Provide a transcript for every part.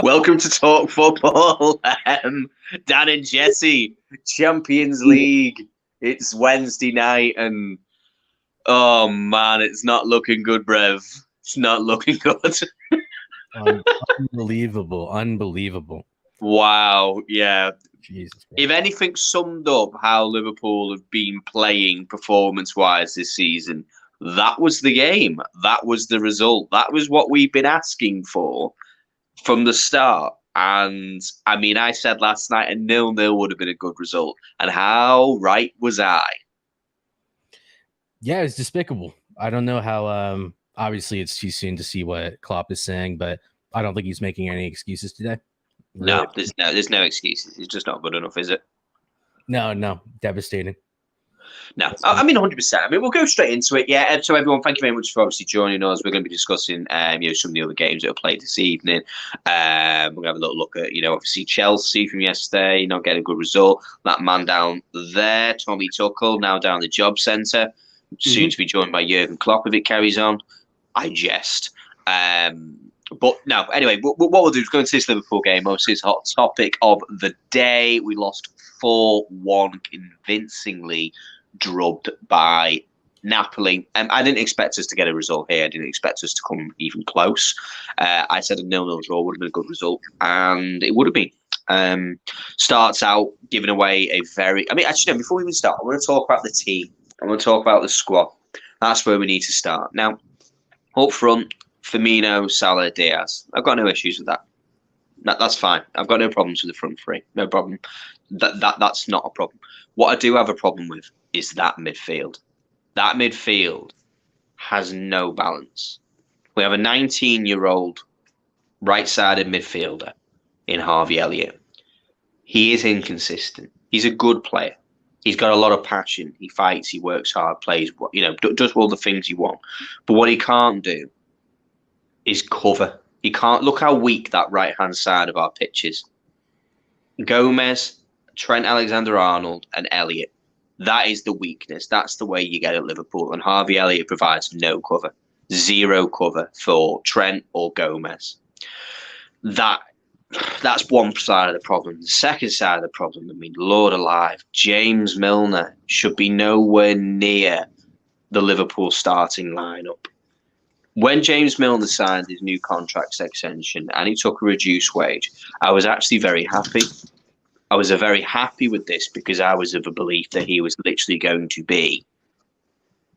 Welcome to Talk Football. Dan and Jesse, Champions League. It's Wednesday night and oh man, it's not looking good, Brev. It's not looking good. Unbelievable. Wow, yeah. Jesus Christ. If anything summed up how Liverpool have been playing performance-wise this season, that was the game. That was the result. That was what we've been asking for from the start. And I mean, I said last night a 0-0 would have been a good result. And how right was I? Yeah, it's despicable. I don't know how, obviously it's too soon to see what Klopp is saying, but I don't think he's making any excuses today. Really. No, there's no excuses. It's just not good enough, is it? No, devastating. No, I mean 100%. I mean, we'll go straight into it. Yeah. So everyone, thank you very much for obviously joining us. We're going to be discussing, some of the other games that were played this evening. We're going to have a little look at, obviously Chelsea from yesterday, not getting a good result. That man down there, Tommy Tuchel, now down the job centre, soon to be joined by Jurgen Klopp if it carries on. I jest. But no, anyway, what we'll do is go into this Liverpool game. Obviously, it's a hot topic of the day. We lost 4-1 convincingly, drubbed by Napoli. I didn't expect us to get a result here. I didn't expect us to come even close. I said a 0-0 draw would have been a good result, and it would have been. Starts out giving away a very... I mean, actually, no, before we even start, I want to talk about the team. I want to talk about the squad. That's where we need to start. Now, up front, Firmino, Salah, Diaz. I've got no issues with that. That's fine. I've got no problems with the front three. No problem. That's not a problem. What I do have a problem with is that midfield. That midfield has no balance. We have a 19-year-old right-sided midfielder in Harvey Elliott. He is inconsistent. He's a good player. He's got a lot of passion. He fights. He works hard. Plays. Does all the things you want. But what he can't do is cover. He can't. Look how weak that right-hand side of our pitch is. Gomez, Trent Alexander-Arnold, and Elliott. That is the weakness. That's the way you get at Liverpool. And Harvey Elliott provides no cover. Zero cover for Trent or Gomez. That's one side of the problem. The second side of the problem, I mean, Lord alive, James Milner should be nowhere near the Liverpool starting lineup. When James Milner signed his new contract extension and he took a reduced wage, I was actually very happy. I was very happy with this because I was of a belief that he was literally going to be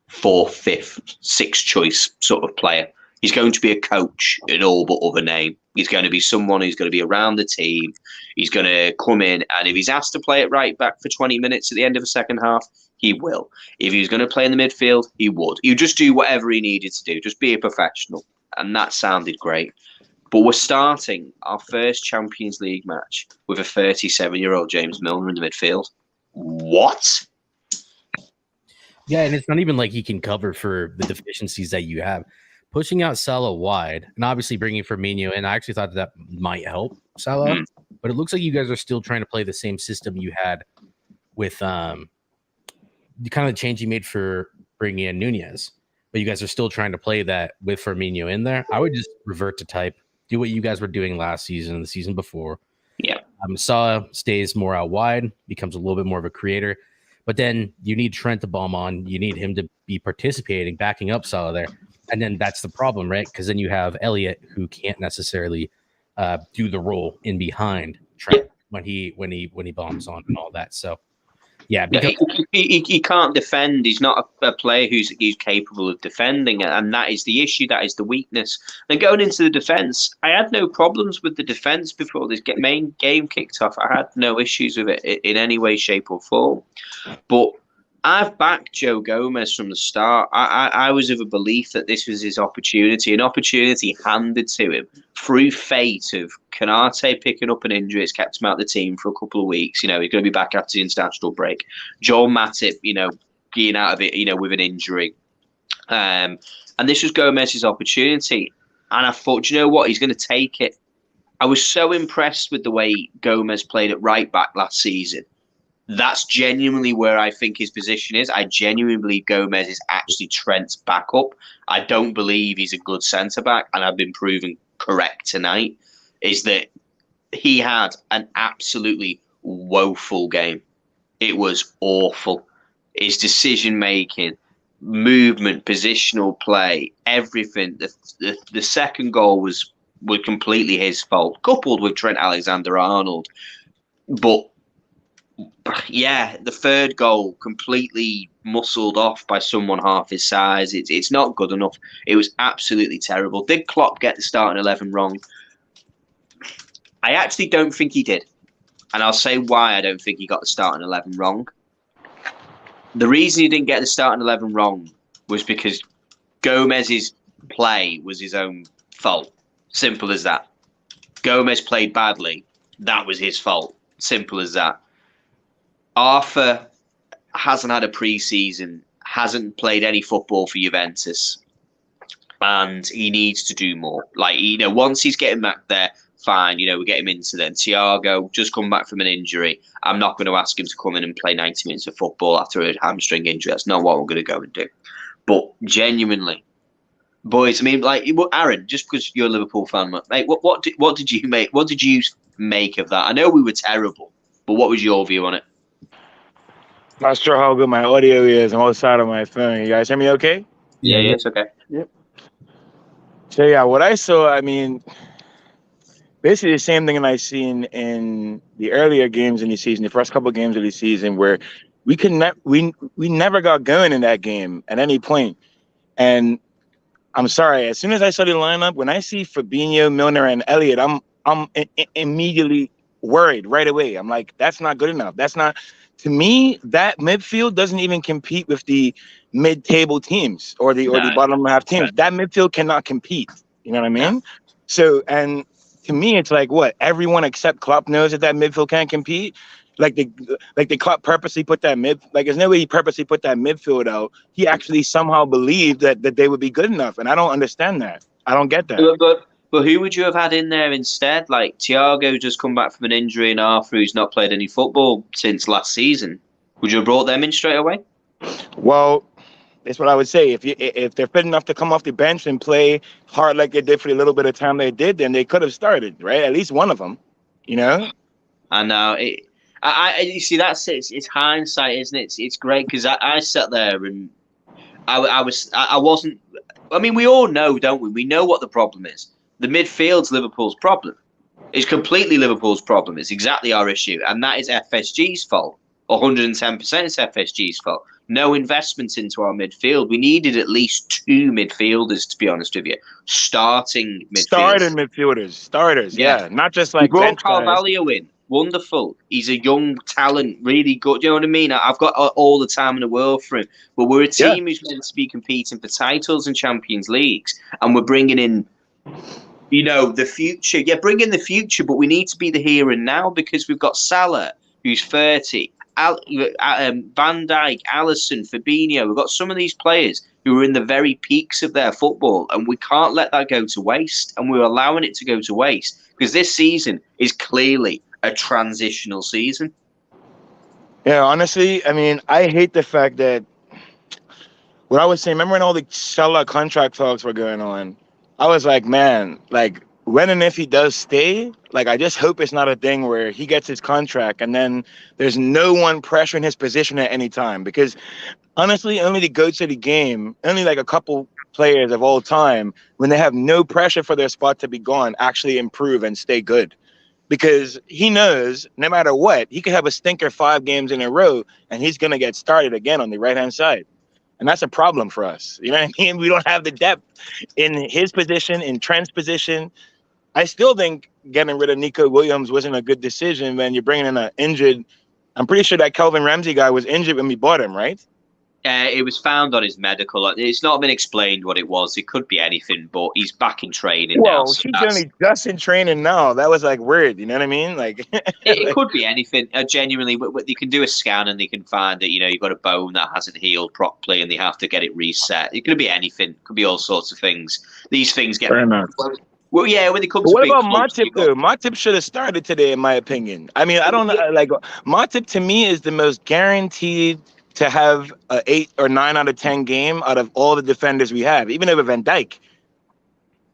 4th, 5th, 6th choice sort of player. He's going to be a coach in all but other name. He's going to be someone who's going to be around the team. He's going to come in, and if he's asked to play it right back for 20 minutes at the end of the second half, he will. If he was going to play in the midfield, he would. He would just do whatever he needed to do. Just be a professional. And that sounded great. But we're starting our first Champions League match with a 37-year-old James Milner in the midfield. What? Yeah, and it's not even like he can cover for the deficiencies that you have. Pushing out Salah wide and obviously bringing Firmino, and I actually thought that might help Salah, but it looks like you guys are still trying to play the same system you had with the kind of change you made for bringing in Nunez, but you guys are still trying to play that with Firmino in there. I would just revert to type, do what you guys were doing last season and the season before. Yeah. Salah stays more out wide, becomes a little bit more of a creator, but then you need Trent to bomb on. You need him to be participating, backing up Salah there. And then that's the problem, right? Because then you have Elliott who can't necessarily do the role in behind Trent when he bombs on and all that. So, yeah, because he can't defend. He's not a player who's capable of defending, and that is the issue. That is the weakness. And going into the defense, I had no problems with the defense before this main game kicked off. I had no issues with it in any way, shape, or form. But I've backed Joe Gomez from the start. I was of a belief that this was his opportunity, an opportunity handed to him through fate of Canate picking up an injury. It's kept him out of the team for a couple of weeks. He's going to be back after the international break. Joel Matip, being out of it, with an injury. And this was Gomez's opportunity. And I thought, you know what? He's going to take it. I was so impressed with the way Gomez played at right back last season. That's genuinely where I think his position is. I genuinely believe Gomez is actually Trent's backup. I don't believe he's a good centre-back, and I've been proven correct tonight, is that he had an absolutely woeful game. It was awful. His decision-making, movement, positional play, everything. The second goal was completely his fault, coupled with Trent Alexander-Arnold. But yeah, the third goal completely muscled off by someone half his size. It's not good enough. It was absolutely terrible. Did Klopp get the starting 11 wrong? I actually don't think he did. And I'll say why I don't think he got the starting 11 wrong. The reason he didn't get the starting 11 wrong was because Gomez's play was his own fault. Simple as that. Gomez played badly. That was his fault. Simple as that. Arthur hasn't had a pre-season, hasn't played any football for Juventus, and he needs to do more. Once he's getting back there, fine, we get him into then. Thiago, just come back from an injury. I'm not going to ask him to come in and play 90 minutes of football after a hamstring injury. That's not what we're going to go and do. But genuinely, boys, Aaron, just because you're a Liverpool fan, mate, what did you make? What did you make of that? I know we were terrible, but what was your view on it? Not sure how good my audio is. I'm outside of my phone. You guys hear me okay? Yeah, it's okay. Yep. So, yeah, what I saw, basically the same thing that I seen in the earlier games in the season, the first couple of games of the season, where we never got going in that game at any point. And I'm sorry, as soon as I saw the lineup, when I see Fabinho, Milner, and Elliott, I'm immediately worried right away. I'm like, that's not good enough. That's not... To me, that midfield doesn't even compete with the mid-table teams or the bottom half teams. That midfield cannot compete. You know what I mean? Yeah. So, and to me, it's like what everyone except Klopp knows that midfield can't compete. The Klopp purposely put that there's no way he purposely put that midfield out. He actually somehow believed that they would be good enough, and I don't understand that. I don't get that. But who would you have had in there instead? Like Thiago just come back from an injury and Arthur, who's not played any football since last season. Would you have brought them in straight away? Well, that's what I would say. If they're fit enough to come off the bench and play hard like they did for the little bit of time they did, then they could have started, right? At least one of them, And now you see, it's hindsight, isn't it? It's great because I sat there and I wasn't. I mean, we all know, don't we? We know what the problem is. The midfield's Liverpool's problem. It's completely Liverpool's problem. It's exactly our issue. And that is FSG's fault. 110% is FSG's fault. No investment into our midfield. We needed at least two midfielders, to be honest with you. Starting midfielders. Starters, yeah. Not just like we brought Carvalho in. Wonderful. He's a young talent, really good. You know what I mean? I've got all the time in the world for him. But we're a team who's meant to be competing for titles and Champions Leagues. And we're bringing in... the future. Yeah, bring in the future, but we need to be the here and now because we've got Salah, who's 30, Van Dijk, Alisson, Fabinho. We've got some of these players who are in the very peaks of their football, and we can't let that go to waste, and we're allowing it to go to waste because this season is clearly a transitional season. Yeah, honestly, I hate the fact that what I was saying, remember when all the Salah contract talks were going on? I was like, man, when and if he does stay, I just hope it's not a thing where he gets his contract and then there's no one pressuring his position at any time. Because honestly, only the GOATs of the game, only a couple players of all time, when they have no pressure for their spot to be gone, actually improve and stay good. Because he knows no matter what, he could have a stinker 5 games in a row and he's going to get started again on the right-hand side. And that's a problem for us. You know what I mean? We don't have the depth in his position, in Trent's position. I still think getting rid of Nico Williams wasn't a good decision when you're bringing in an injured. I'm pretty sure that Calvin Ramsey guy was injured when we bought him, right? It was found on his medical. It's not been explained what it was. It could be anything, but he's back in training now. Well, So she's only just in training now. That was like weird. You know what I mean? Like it could be anything. Genuinely, but they can do a scan and they can find that you've got a bone that hasn't healed properly, and they have to get it reset. It could be anything. It could be all sorts of things. These things get. Fair enough. Well, yeah. When it comes But to what big about clubs, Matip though? Matip should have started today, in my opinion. I mean, I don't know. Like Matip to me is the most guaranteed to have a 8 or 9 out of 10 game out of all the defenders we have, even over Van Dijk.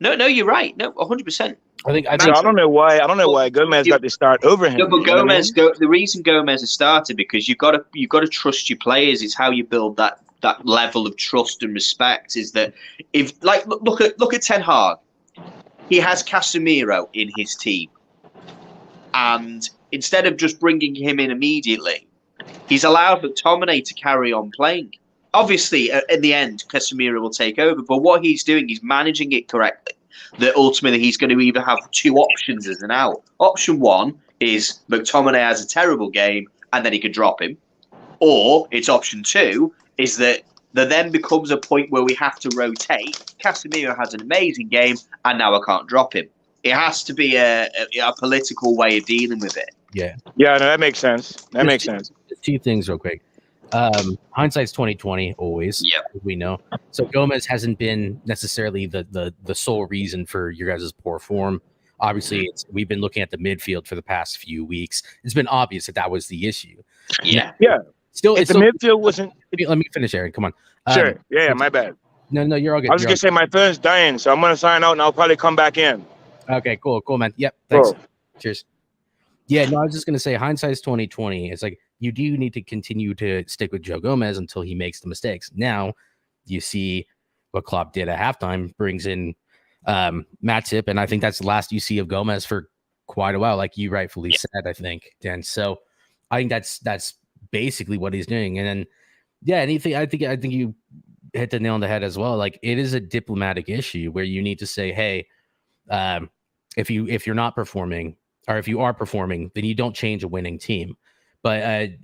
No, you're right. No, 100%. I don't know why Gomez got to start over him. No, but Gomez. The reason Gomez has started because you've got to trust your players. It's how you build that level of trust and respect. Is that if look at Ten Hag, he has Casemiro in his team, and instead of just bringing him in immediately, he's allowed McTominay to carry on playing. Obviously, in the end, Casemiro will take over. But what he's doing, he's managing it correctly. That ultimately he's going to either have 2 options as an out. Option 1 is McTominay has a terrible game and then he could drop him. Or it's option 2 is that there then becomes a point where we have to rotate. Casemiro has an amazing game and now I can't drop him. It has to be a political way of dealing with it. Yeah. Yeah, no, that makes sense. Makes sense. 2 things real quick. Hindsight's 2020 always. Yeah, we know. So Gomez hasn't been necessarily the sole reason for your guys' poor form. Obviously, we've been looking at the midfield for the past few weeks. It's been obvious that was the issue. Yeah. Still, if the midfield wasn't. Let me finish, Aaron. Come on. Sure. Yeah, my bad. No, you're all good. I was gonna say my phone's dying, so I'm gonna sign out and I'll probably come back in. Okay, cool, man. Yep. Thanks. Cool. Cheers. Yeah, no, I was just gonna say hindsight's 2020. It's like you do need to continue to stick with Joe Gomez until he makes the mistakes. Now you see what Klopp did at halftime, brings in Matip, and I think that's the last you see of Gomez for quite a while, like you rightfully said, I think, Dan. So I think that's basically what he's doing. And then anything I think you hit the nail on the head as well. Like it is a diplomatic issue where you need to say, hey, if you're not performing, or if you are performing, then you don't change a winning team. But I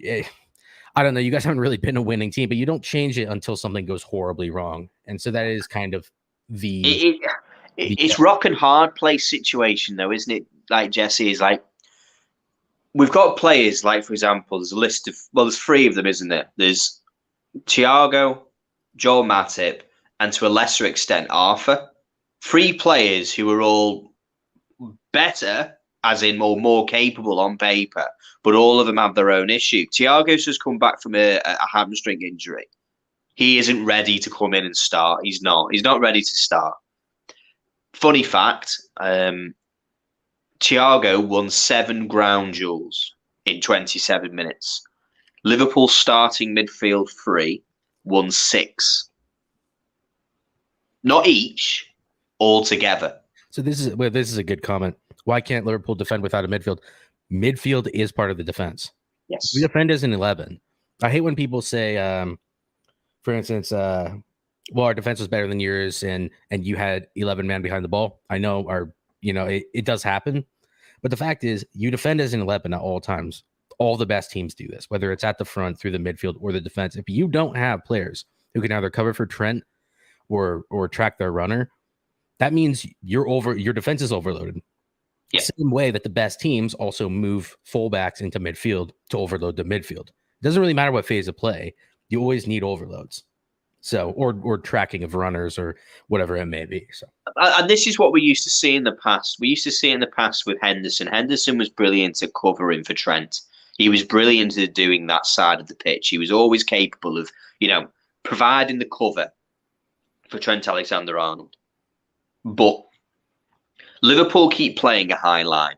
don't know. You guys haven't really been a winning team, but you don't change it until something goes horribly wrong. And so that is kind of it's rock and hard place situation, though, isn't it? Like Jesse is like, we've got players like, for example, there's a list of there's 3 of them, isn't there? There's Thiago, Joel Matip, and to a lesser extent Arthur. 3 players who are all better, as in more capable on paper, but all of them have their own issue. Thiago's just come back from a hamstring injury. He isn't ready to come in and start. He's not ready to start. Funny fact, Thiago won 7 ground duels in 27 minutes. Liverpool starting midfield 3 won 6. Not each, all together. So this is a good comment. Why can't Liverpool defend without a midfield? Midfield is part of the defense. Yes. We defend as an 11. I hate when people say, for instance, our defense was better than yours and you had 11 men behind the ball. I know it does happen. But the fact is you defend as an 11 at all times. All the best teams do this, whether it's at the front, through the midfield, or the defense. If you don't have players who can either cover for Trent or track their runner, that means your defense is overloaded. Yeah. Same way that the best teams also move fullbacks into midfield to overload the midfield. It doesn't really matter what phase of play. You always need overloads. So, or tracking of runners or whatever it may be. So, and this is what we used to see in the past. We used to see in the past with Henderson. Henderson was brilliant at covering for Trent. He was brilliant at doing that side of the pitch. He was always capable of, providing the cover for Trent Alexander-Arnold. But Liverpool keep playing a high line.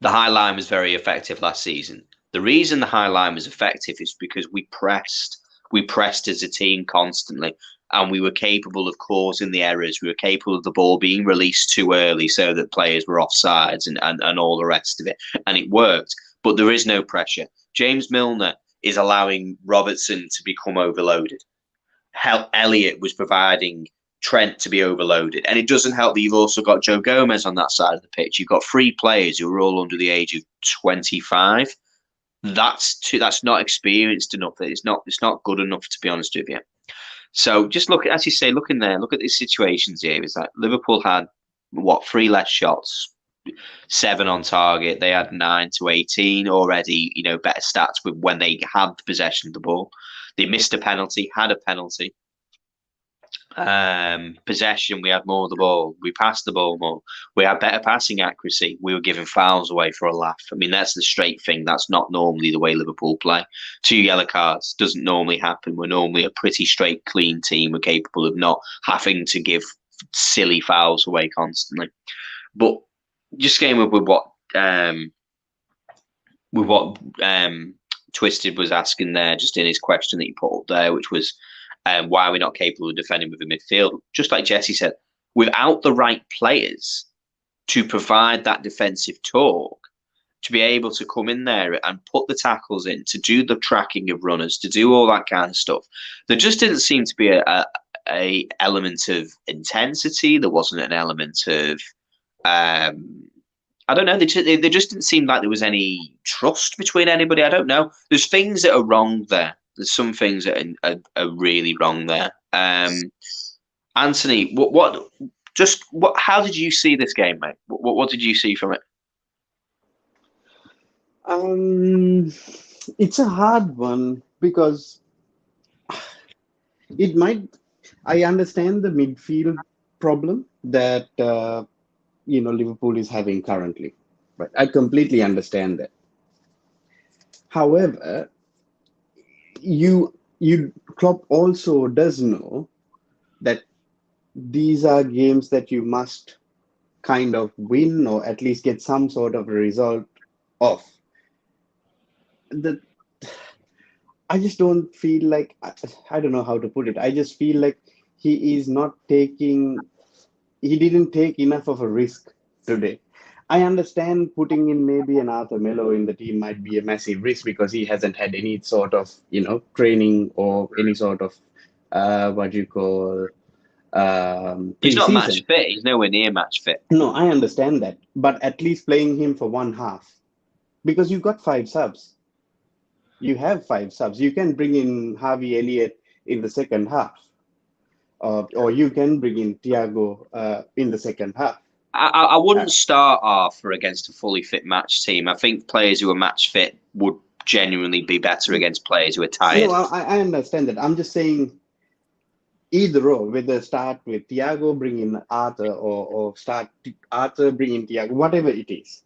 The high line was very effective last season. The reason the high line was effective is because we pressed. We pressed as a team constantly, and we were capable of causing the errors. We were capable of the ball being released too early so that players were offsides and all the rest of it. And it worked, but there is no pressure. James Milner is allowing Robertson to become overloaded. Elliott was providing Trent to be overloaded. And it doesn't help that you've also got Joe Gomez on that side of the pitch. You've got 3 players who are all under the age of 25. That's not experienced enough. It's not good enough, to be honest with you. So just look at, as you say, look in there, look at these situations here. Is that Liverpool had 3 less shots, 7 on target. They had 9 to 18 already. Better stats with when they had possession of the ball. They missed a penalty, had a penalty. Possession, we had more of the ball. We passed the ball more. We had better passing accuracy. We were giving fouls away for a laugh. I mean, that's the straight thing. That's not normally the way Liverpool play. 2 yellow cards doesn't normally happen. We're normally a pretty straight, clean team. We're capable of not having to give silly fouls away constantly. But just going with what Twisted was asking there, just in his question that he put up there, which was why are we not capable of defending with the midfield? Just like Jesse said, without the right players to provide that defensive talk, to be able to come in there and put the tackles in, to do the tracking of runners, to do all that kind of stuff, there just didn't seem to be a element of intensity. There wasn't an element of I don't know. They just didn't seem like there was any trust between anybody. I don't know. There's things that are wrong there. There's some things that are really wrong there. Anthony, how did you see this game, mate? What did you see from it? It's a hard one because I understand the midfield problem that Liverpool is having currently. Right, I completely understand that. However, Klopp also does know that these are games that you must kind of win or at least get some sort of a result of. I just don't feel like, I don't know how to put it. I just feel like he didn't take enough of a risk today. I understand putting in maybe an Arthur Melo in the team might be a massive risk because he hasn't had any sort of, training or any sort of, he's not match fit. He's nowhere near match fit. No, I understand that. But at least playing him for one half. Because you've got 5 subs. You have 5 subs. You can bring in Harvey Elliott in the second half. Or you can bring in Thiago in the second half. I wouldn't start Arthur against a fully fit match team. I think players who are match fit would genuinely be better against players who are tired. No, I understand that. I'm just saying either or, whether start with Thiago, bring in Arthur, or start Arthur, bring in Thiago, whatever it is.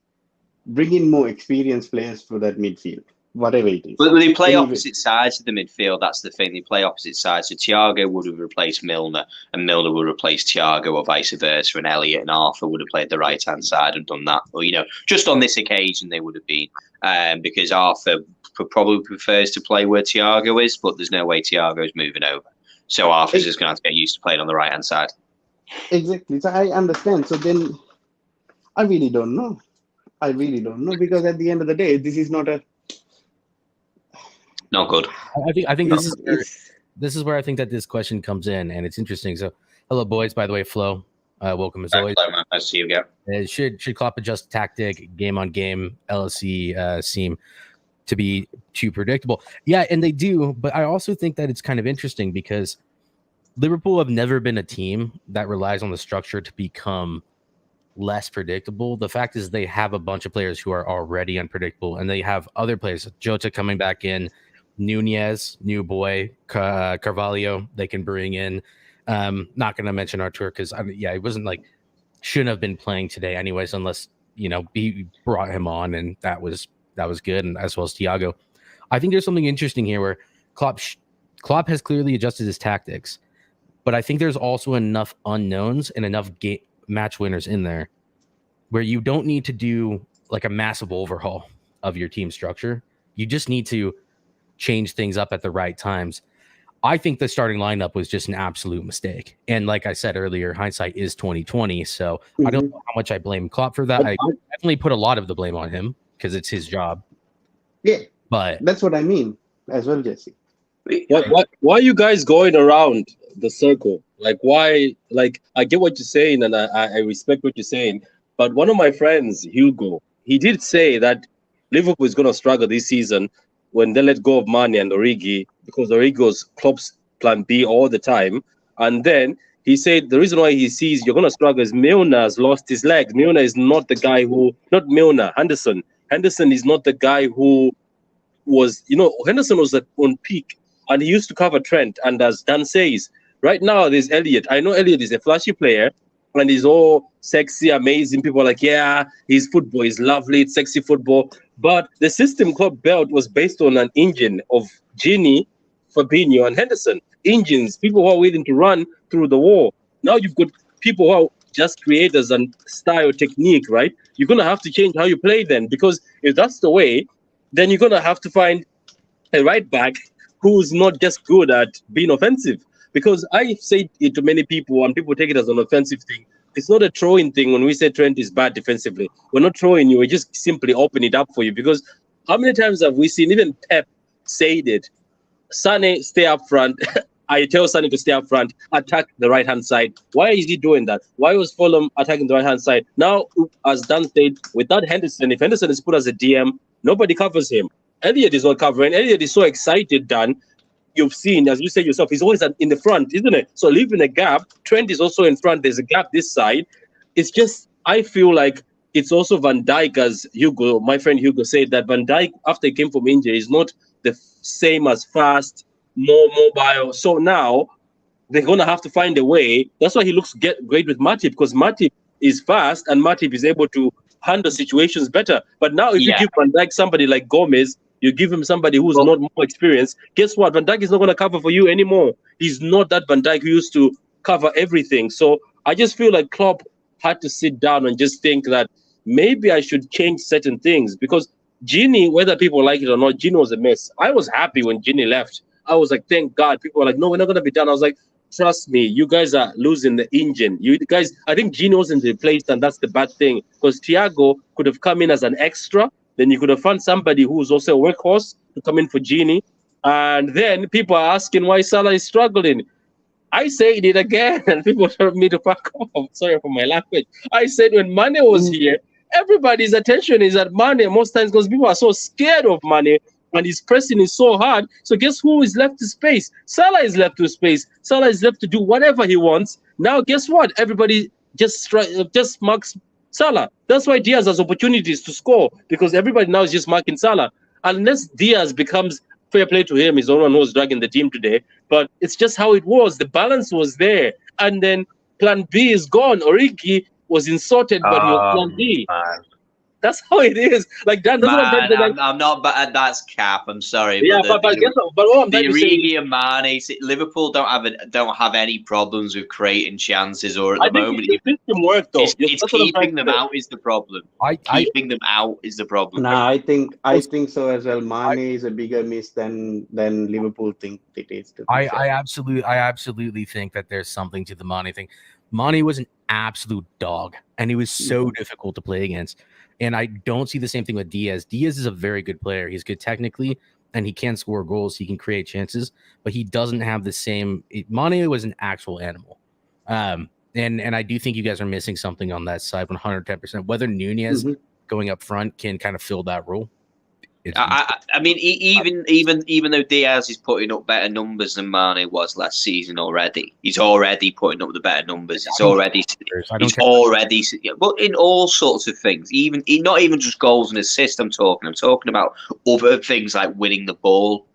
Bring in more experienced players for that midfield. Whatever it is. But they play opposite sides of the midfield. That's the thing. They play opposite sides. So Thiago would have replaced Milner, and Milner would replace Thiago, or vice versa. And Elliott and Arthur would have played the right hand side and done that. Or just on this occasion they would have been, because Arthur probably prefers to play where Thiago is, but there's no way Thiago is moving over. So Arthur's just going to have to get used to playing on the right hand side. Exactly. So I understand. So then, I really don't know. Because at the end of the day, this is not not good. I think this is where I think that this question comes in, and it's interesting. So, hello, boys. By the way, Flo, welcome as always. Nice to see you again. Should Klopp adjust tactic game on game? LSE seem to be too predictable. Yeah, and they do. But I also think that it's kind of interesting because Liverpool have never been a team that relies on the structure to become less predictable. The fact is they have a bunch of players who are already unpredictable, and they have other players. Jota coming back in. Nunez, new boy, Carvalho, they can bring in. Not going to mention Artur because it wasn't like shouldn't have been playing today anyways, unless he brought him on and that was good, and as well as Thiago. I think there's something interesting here where Klopp has clearly adjusted his tactics, but I think there's also enough unknowns and enough match winners in there where you don't need to do like a massive overhaul of your team structure. You just need to change things up at the right times. I think the starting lineup was just an absolute mistake. And like I said earlier, hindsight is 2020. So I don't know how much I blame Klopp for that. I definitely put a lot of the blame on him because it's his job. Yeah, but that's what I mean as well, Jesse. Why are you guys going around the circle? Like, why? Like, I get what you're saying, and I respect what you're saying. But one of my friends, Hugo, he did say that Liverpool is going to struggle this season when they let go of Mane and Origi, because Origi was Klopp's plan B all the time. And then he said the reason why he sees you're going to struggle is Milner has lost his legs. Milner is not the guy not Milner, Henderson. Henderson is not the guy who was, Henderson was on peak, and he used to cover Trent. And as Dan says, right now there's Elliot. I know Elliot is a flashy player, and he's all sexy, amazing. People are like, yeah, his football is lovely, it's sexy football. But the system Klopp built was based on an engine of Gini, Fabinho, and Henderson. Engines, people who are willing to run through the wall. Now you've got people who are just creators and style technique, right? You're going to have to change how you play then, because if that's the way, then you're going to have to find a right back who's not just good at being offensive. Because I say it to many people, and people take it as an offensive thing. It's not a throwing thing when we say Trent is bad defensively. We're not throwing you. We just simply open it up for you. Because how many times have we seen, even Pep said it, Sane, stay up front. I tell Sane to stay up front, attack the right-hand side. Why is he doing that? Why was Fulham attacking the right-hand side? Now, as Dan said, without Henderson, if Henderson is put as a DM, nobody covers him. Elliot is not covering. Elliot is so excited, Dan. You've seen, as you said yourself, he's always in the front, isn't it? So leaving a gap. Trent is also in front. There's a gap this side. It's just, I feel like it's also Van Dijk, as Hugo, my friend Hugo said, that Van Dijk, after he came from injury, is not the same as fast, more mobile. So now they're going to have to find a way. That's why he looks great with Matip, because Matip is fast and Matip is able to handle situations better. But now if you give Van Dijk somebody like Gomez, you give him somebody who's not more experienced, guess what? Van Dijk is not going to cover for you anymore. He's not that Van Dijk who used to cover everything. So I just feel like Klopp had to sit down and just think that maybe I should change certain things, because Gini, whether people like it or not, Gini was a mess. I was happy when Gini left. I was like, thank God. People were like, no, we're not going to be done. I was like, trust me, you guys are losing the engine. You guys, I think Gini wasn't replaced, and that's the bad thing, because Thiago could have come in as an extra. Then you could have found somebody who's also a workhorse to come in for Gini. And then people are asking why Salah is struggling. I said it again, and people told me to back off. Sorry for my language. I said when Mane was here, everybody's attention is at Mane most times, because people are so scared of Mane, and his pressing is so hard. So guess who is left to space? Salah is left to space. Salah is left to do whatever he wants. Now, guess what? Everybody just marks Salah. That's why Diaz has opportunities to score, because everybody now is just marking Salah. Unless Diaz becomes, fair play to him, he's the one who's dragging the team today. But it's just how it was. The balance was there. And then plan B is gone. Origi was insulted, but he was plan B. Man. That's how it is. Like that. I'm not, but that's cap. I'm sorry. Yeah, but what I'm trying to say, Origi and Mane, Liverpool don't have any problems with creating chances, or at the moment, the system worked though. It's keeping them out is the problem. Keeping them out is the problem. Nah, I think so as well. Mane is a bigger miss than Liverpool think it is. I absolutely think that there's something to the Mane thing. Mane was an absolute dog, and he was so difficult to play against. And I don't see the same thing with Diaz. Diaz is a very good player. He's good technically, and he can score goals. He can create chances, but he doesn't have the same. Mane was an actual animal. And I do think you guys are missing something on that side, 110%. Whether Nunez going up front can kind of fill that role. I mean, even though Diaz is putting up better numbers than Mane was last season already, he's already putting up the better numbers. He's already, but in all sorts of things, not even just goals and assists. I'm talking about other things like winning the ball,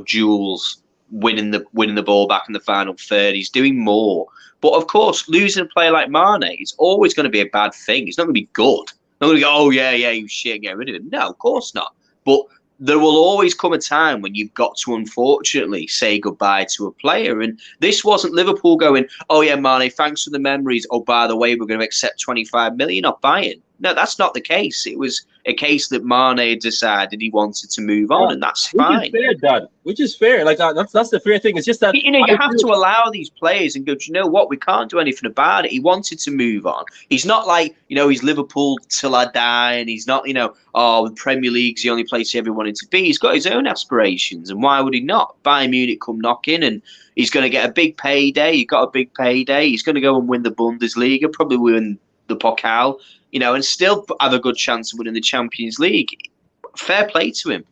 duels, winning the ball back in the final third. He's doing more. But of course, losing a player like Mane, it's always going to be a bad thing. It's not going to be good. Not going to go, oh yeah, you shit, get rid of him. No, of course not. But there will always come a time when you've got to, unfortunately, say goodbye to a player. And this wasn't Liverpool going, oh, yeah, Mane, thanks for the memories. Oh, by the way, we're going to accept 25 million off buying. No, that's not the case. It was a case that Mane decided he wanted to move on, and that's fine. Which is fair, Dad. Which is fair. Like that's the fair thing. It's just that you have to allow these players and go, do you know what? We can't do anything about it. He wanted to move on. He's not like, he's Liverpool till I die, and he's not, the Premier League's the only place he ever wanted to be. He's got his own aspirations, and why would he not? Bayern Munich come knocking, and he's going to get a big payday. He got a big payday. He's going to go and win the Bundesliga, probably win the Pokal. And still have a good chance of winning the Champions League. fair play to him.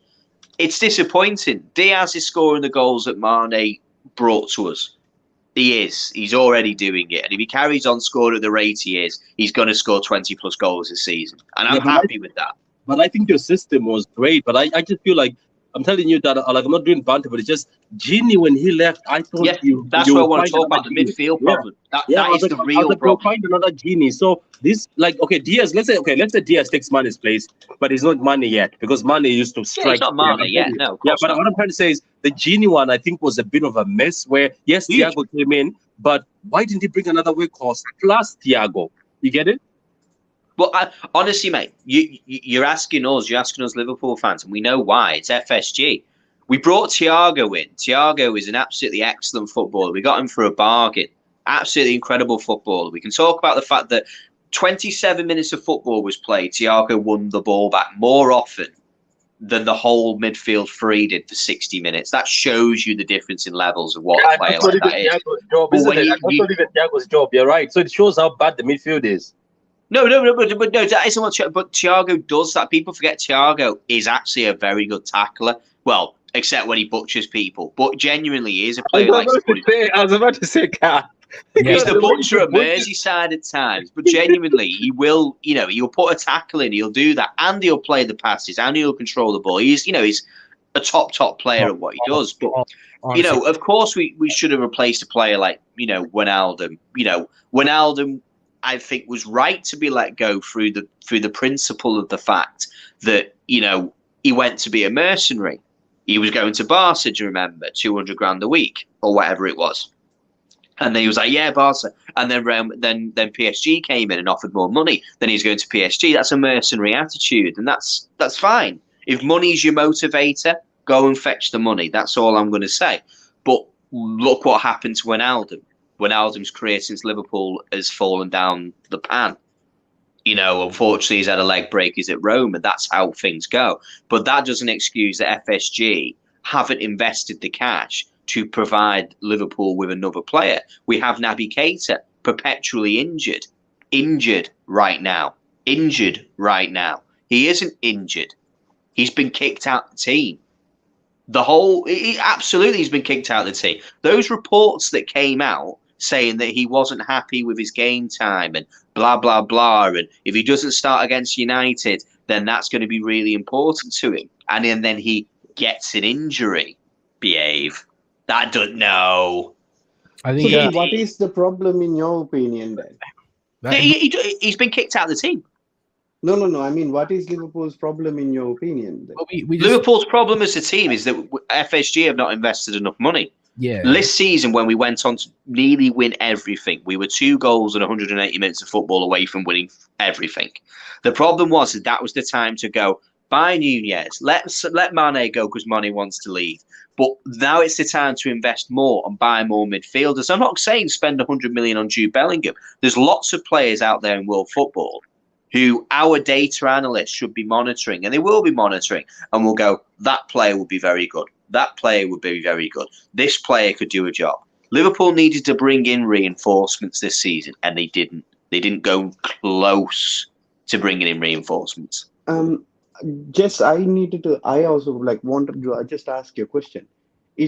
It's disappointing. Diaz is scoring the goals that Mane brought to us. He is. He's already doing it. And if he carries on scoring at the rate he is, he's going to score 20 plus goals this season. And I'm happy with that. But I think your system was great. But I just feel like, I'm telling you that, like, I'm not doing banter, but it's just Gini when he left. I thought that's what I want to talk about, the midfield problem. That is the real problem. Find another Gini. So this, like, okay, Diaz. Let's say Diaz takes Mane's place, but he's not Mane yet because Mane used to strike. He's not Mane yet. No, but what I'm trying to say is the Gini one, I think, was a bit of a mess. Where yes, Thiago came in, but why didn't he bring another workhorse plus Thiago? You get it? Well, honestly, mate, you're asking us Liverpool fans, and we know why. It's FSG. We brought Thiago in. Thiago is an absolutely excellent footballer. We got him for a bargain. Absolutely incredible footballer. We can talk about the fact that 27 minutes of football was played. Thiago won the ball back more often than the whole midfield three did for 60 minutes. That shows you the difference in levels of what a player like that is. Job, isn't it? That's not even Thiago's job. You're right. So it shows how bad the midfield is. No, but no, that isn't what. But Thiago does that. People forget Thiago is actually a very good tackler. Well, except when he butchers people. But genuinely, he is a player. I was about to say, Kat. He's the butcher at Merseyside at times, but genuinely, he'll put a tackle in. He'll do that, and he'll play the passes, and he'll control the ball. He's a top player at what he does. But of course, we should have replaced a player like Wijnaldum. Wijnaldum, I think, was right to be let go through the principle of the fact that he went to be a mercenary. He was going to Barca, do you remember, 200 grand a week or whatever it was, and then he was like, yeah, Barca, and then PSG came in and offered more money. Then he's going to PSG. That's a mercenary attitude, and that's fine. If money's your motivator, go and fetch the money. That's all I'm going to say. But look what happened to Wijnaldum. Wijnaldum's career since Liverpool has fallen down the pan. Unfortunately, he's had a leg break. He's at Rome, and that's how things go. But that doesn't excuse that FSG haven't invested the cash to provide Liverpool with another player. We have Naby Keita, perpetually injured right now. He isn't injured. He's been kicked out of the team. He's been kicked out of the team. Those reports that came out saying that he wasn't happy with his game time and blah, blah, blah, and if he doesn't start against United, then that's going to be really important to him. And then he gets an injury. Behave. That don't know. I think. So what is the problem in your opinion then? He's been kicked out of the team. No. I mean, what is Liverpool's problem in your opinion? Well, Liverpool's problem as a team is that FSG have not invested enough money. Yeah. This season, when we went on to nearly win everything, we were 2 goals and 180 minutes of football away from winning everything. The problem was that was the time to go, buy Nunez, let Mane go because Mane wants to leave. But now it's the time to invest more and buy more midfielders. I'm not saying spend 100 million on Jude Bellingham. There's lots of players out there in world football who our data analysts should be monitoring, and they will be monitoring, and we'll go, that player would be very good. That player would be very good. This player could do a job. Liverpool needed to bring in reinforcements this season, and they didn't. They didn't go close to bringing in reinforcements. Jess, I also wanted to just ask you a question. Do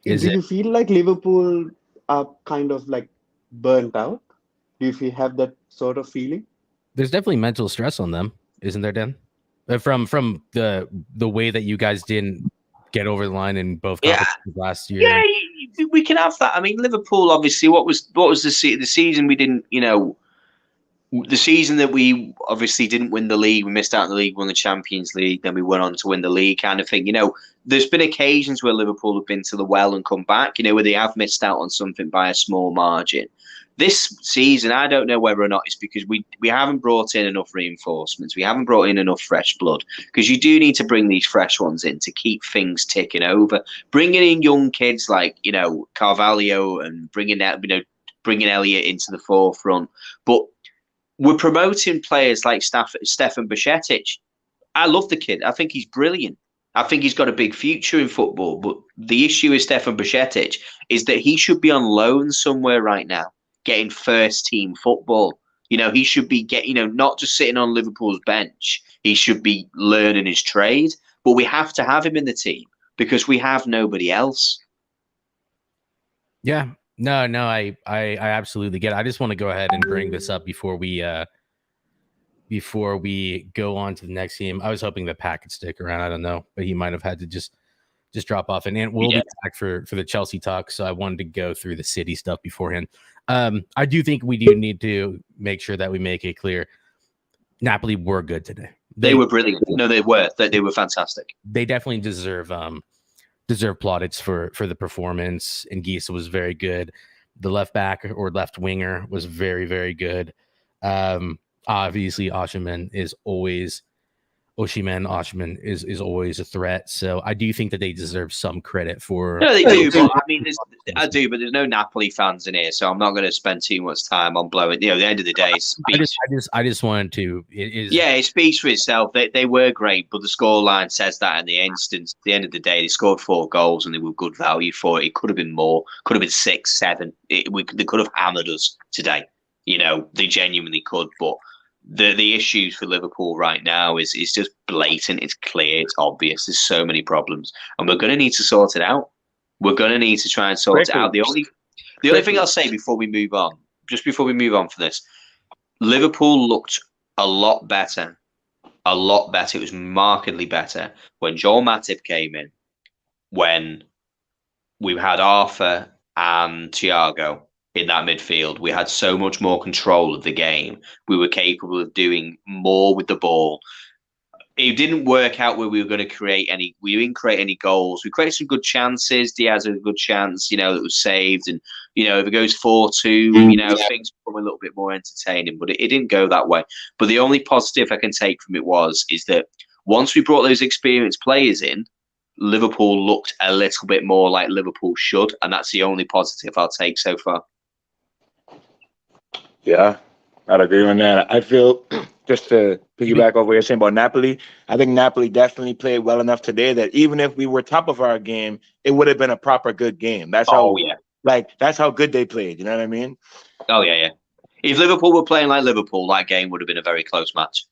you feel like Liverpool are kind of like burnt out? Do you have that sort of feeling? There's definitely mental stress on them, isn't there, Dan? From the way that you guys didn't get over the line in both competitions last year. Yeah, we can have that. I mean, Liverpool obviously. What was the season we didn't? The season that we obviously didn't win the league. We missed out on the league, won the Champions League, then we went on to win the league, kind of thing. There's been occasions where Liverpool have been to the well and come back. Where they have missed out on something by a small margin. This season, I don't know whether or not it's because we haven't brought in enough reinforcements. We haven't brought in enough fresh blood, because you do need to bring these fresh ones in to keep things ticking over. Bringing in young kids like, Carvalho and bringing Elliott into the forefront. But we're promoting players like Stefan Bajcetic. I love the kid. I think he's brilliant. I think he's got a big future in football. But the issue with Stefan Bajcetic is that he should be on loan somewhere right now, getting first team football. He should be not just sitting on Liverpool's bench. He should be learning his trade. But we have to have him in the team because we have nobody else. Yeah, no, I absolutely get it. I just want to go ahead and bring this up before we go on to the next game. I was hoping that Pat could stick around. I don't know, but he might have had to just drop off. And we'll be back for the Chelsea talk. So I wanted to go through the City stuff beforehand. I do think we do need to make sure that we make it clear Napoli were good today. They were brilliant. No, they were. They were fantastic. They definitely deserve plaudits for the performance. And Gisa was very good. The left back or left winger was very, very good. Obviously, Oshiman is always a threat. So I do think that they deserve some credit for. No, they do. But I do, but there's no Napoli fans in here, so I'm not going to spend too much time on blowing. At the end of the day, I just wanted to. It speaks for itself. They were great, but the scoreline says that in the instance. At the end of the day, they scored 4 goals and they were good value for it. It could have been more. Could have been 6, 7. They could have hammered us today. They genuinely could, but. The issues for Liverpool right now is just blatant. It's clear. It's obvious. There's so many problems, and we're going to need to sort it out. We're going to need to try and sort it out. The only thing I'll say before we move on for this, Liverpool looked a lot better. It was markedly better when Joel Matip came in. When we had Arthur and Thiago. In that midfield, we had so much more control of the game. We were capable of doing more with the ball. It didn't work out where we were going to create any. We didn't create any goals. We created some good chances. Diaz had a good chance, that was saved. And if it goes 4-2, things become a little bit more entertaining. But it didn't go that way. But the only positive I can take from it is that once we brought those experienced players in, Liverpool looked a little bit more like Liverpool should, and that's the only positive I'll take so far. Yeah, I'd agree on that. I feel, just to piggyback off what you're saying about Napoli, I think Napoli definitely played well enough today that even if we were top of our game, it would have been a proper good game. That's that's how good they played. You know what I mean? Oh, yeah. If Liverpool were playing like Liverpool, that game would have been a very close match.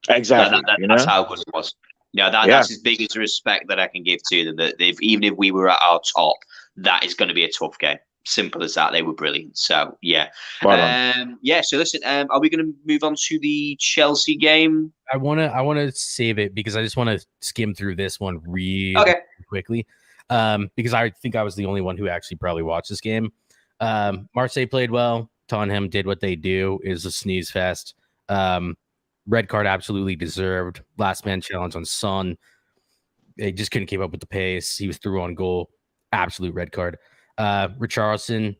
Exactly. That's how good it was. That's as big as the respect that I can give to them. That even if we were at our top, that is going to be a tough game. Simple as that. They were brilliant. So yeah. So listen, are we going to move on to the Chelsea game? I want to save it because I just want to skim through this one really quickly. Because I think I was the only one who actually probably watched this game. Marseille played well. Tottenham did what they do. Is a sneeze fest. Red card absolutely deserved. Last man challenge on Son. They just couldn't keep up with the pace. He was through on goal. Absolute red card. Richarlison,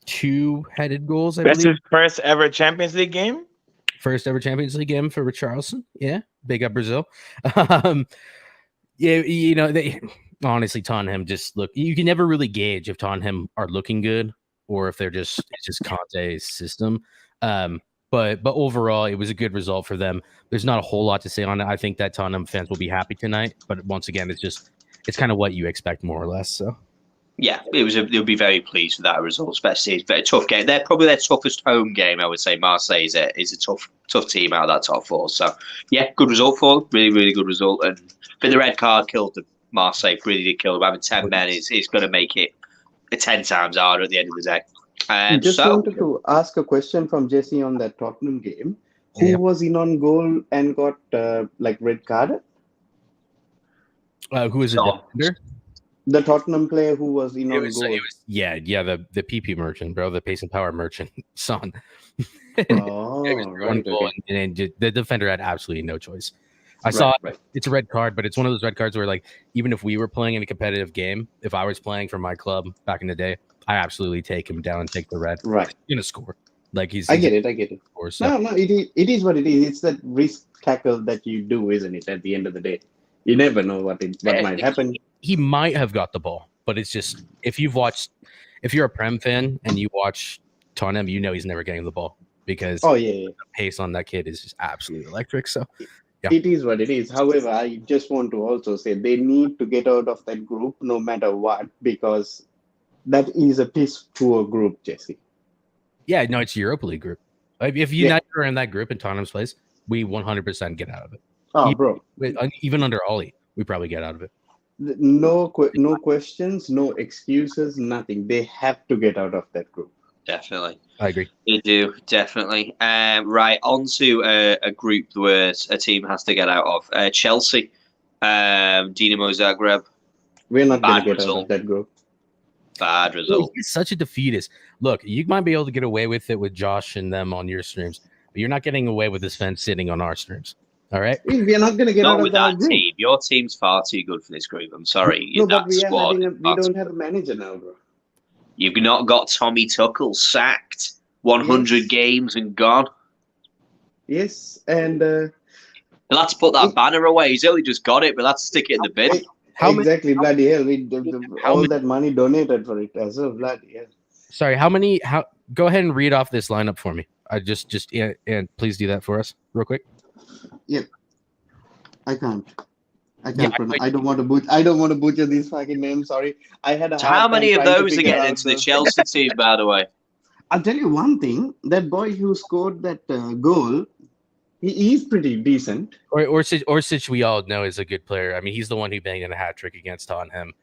2-headed goals, I believe. That's his first ever Champions League game? First ever Champions League game for Richarlison. Yeah. Big up Brazil. They honestly, Tottenham just look. You can never really gauge if Tottenham are looking good or if it's just Conte's system. But overall, it was a good result for them. There's not a whole lot to say on it. I think that Tottenham fans will be happy tonight. But once again, it's kind of what you expect more or less. So. Yeah, they'll be very pleased with that result, especially it's a very tough game. They're probably their toughest home game, I would say. Marseille is a tough team out of that top 4. So, yeah, good result for them. Really, really good result. And but the red card killed them. Marseille really did kill them. Having 10 men is going to make it 10 times harder at the end of the day. I just wanted to ask a question from Jesse on that Tottenham game. Who was in on goal and got red carded? Who is it? Defender? The Tottenham player who was in on goal. The PP merchant, bro, the pace and power merchant, Son. Right. Goal, and the defender had absolutely no choice. I saw it's a red card, but it's one of those red cards where, even if we were playing in a competitive game, if I was playing for my club back in the day, I absolutely take him down and take the red. Right. In a score. I get it. Score, so. No, it is what it is. It's that risk tackle that you do, isn't it? At the end of the day, you never know what might happen. He might have got the ball, but it's just if you're a Prem fan and you watch Tottenham, he's never getting the ball because the pace on that kid is just absolutely electric. So yeah. It is what it is. However, I just want to also say they need to get out of that group no matter what, because that is a piss poor group, Jesse. Yeah, no, it's Europa League group. If United are in that group in Tottenham's place, we 100% get out of it. Oh, bro. Even under Ollie, we probably get out of it. No questions, no excuses, nothing. They have to get out of that group. Definitely. I agree. They do, definitely. Right, on to a group where a team has to get out of. Chelsea, Dinamo Zagreb. We're not going to get out of that group. Bad result. He's such a defeatist. Look, you might be able to get away with it with Josh and them on your streams, but you're not getting away with this fan sitting on our streams. All right? We're not going to get not out with of our that group. team. Your team's far too good for this group. I'm sorry. No, but we squad, don't have a manager now, bro. You've not got Tommy Tuchel sacked. 100 games and gone. Yes, and we'll have to put that banner away. He's only just got it, but let's stick it in the bin. Exactly, bloody hell. All that money donated for it as well, bloody hell. Sorry, go ahead and read off this lineup for me. And please do that for us real quick. Yep. I can't. I don't want to butcher these fucking names. Sorry. I had a. So how many of those are getting into the Chelsea team, by the way? I'll tell you one thing. That boy who scored that goal, he is pretty decent. Orsic, we all know, is a good player. I mean, he's the one who banged in a hat trick against Tottenham.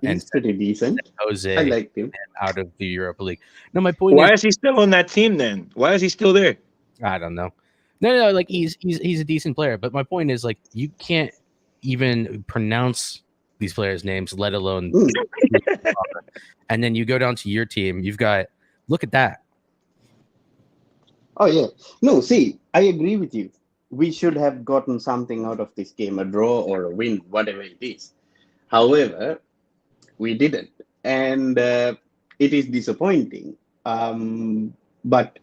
He's pretty decent. Jose, I like him. Out of the Europa League. No, my point. Why is he still on that team then? Why is he still there? I don't know. No, like he's a decent player. But my point is, like, you can't even pronounce these players' names, let alone. And then you go down to your team. You've got. Look at that. Oh, yeah. No, see, I agree with you. We should have gotten something out of this game, a draw or a win, whatever it is. However, we didn't. And it is disappointing. But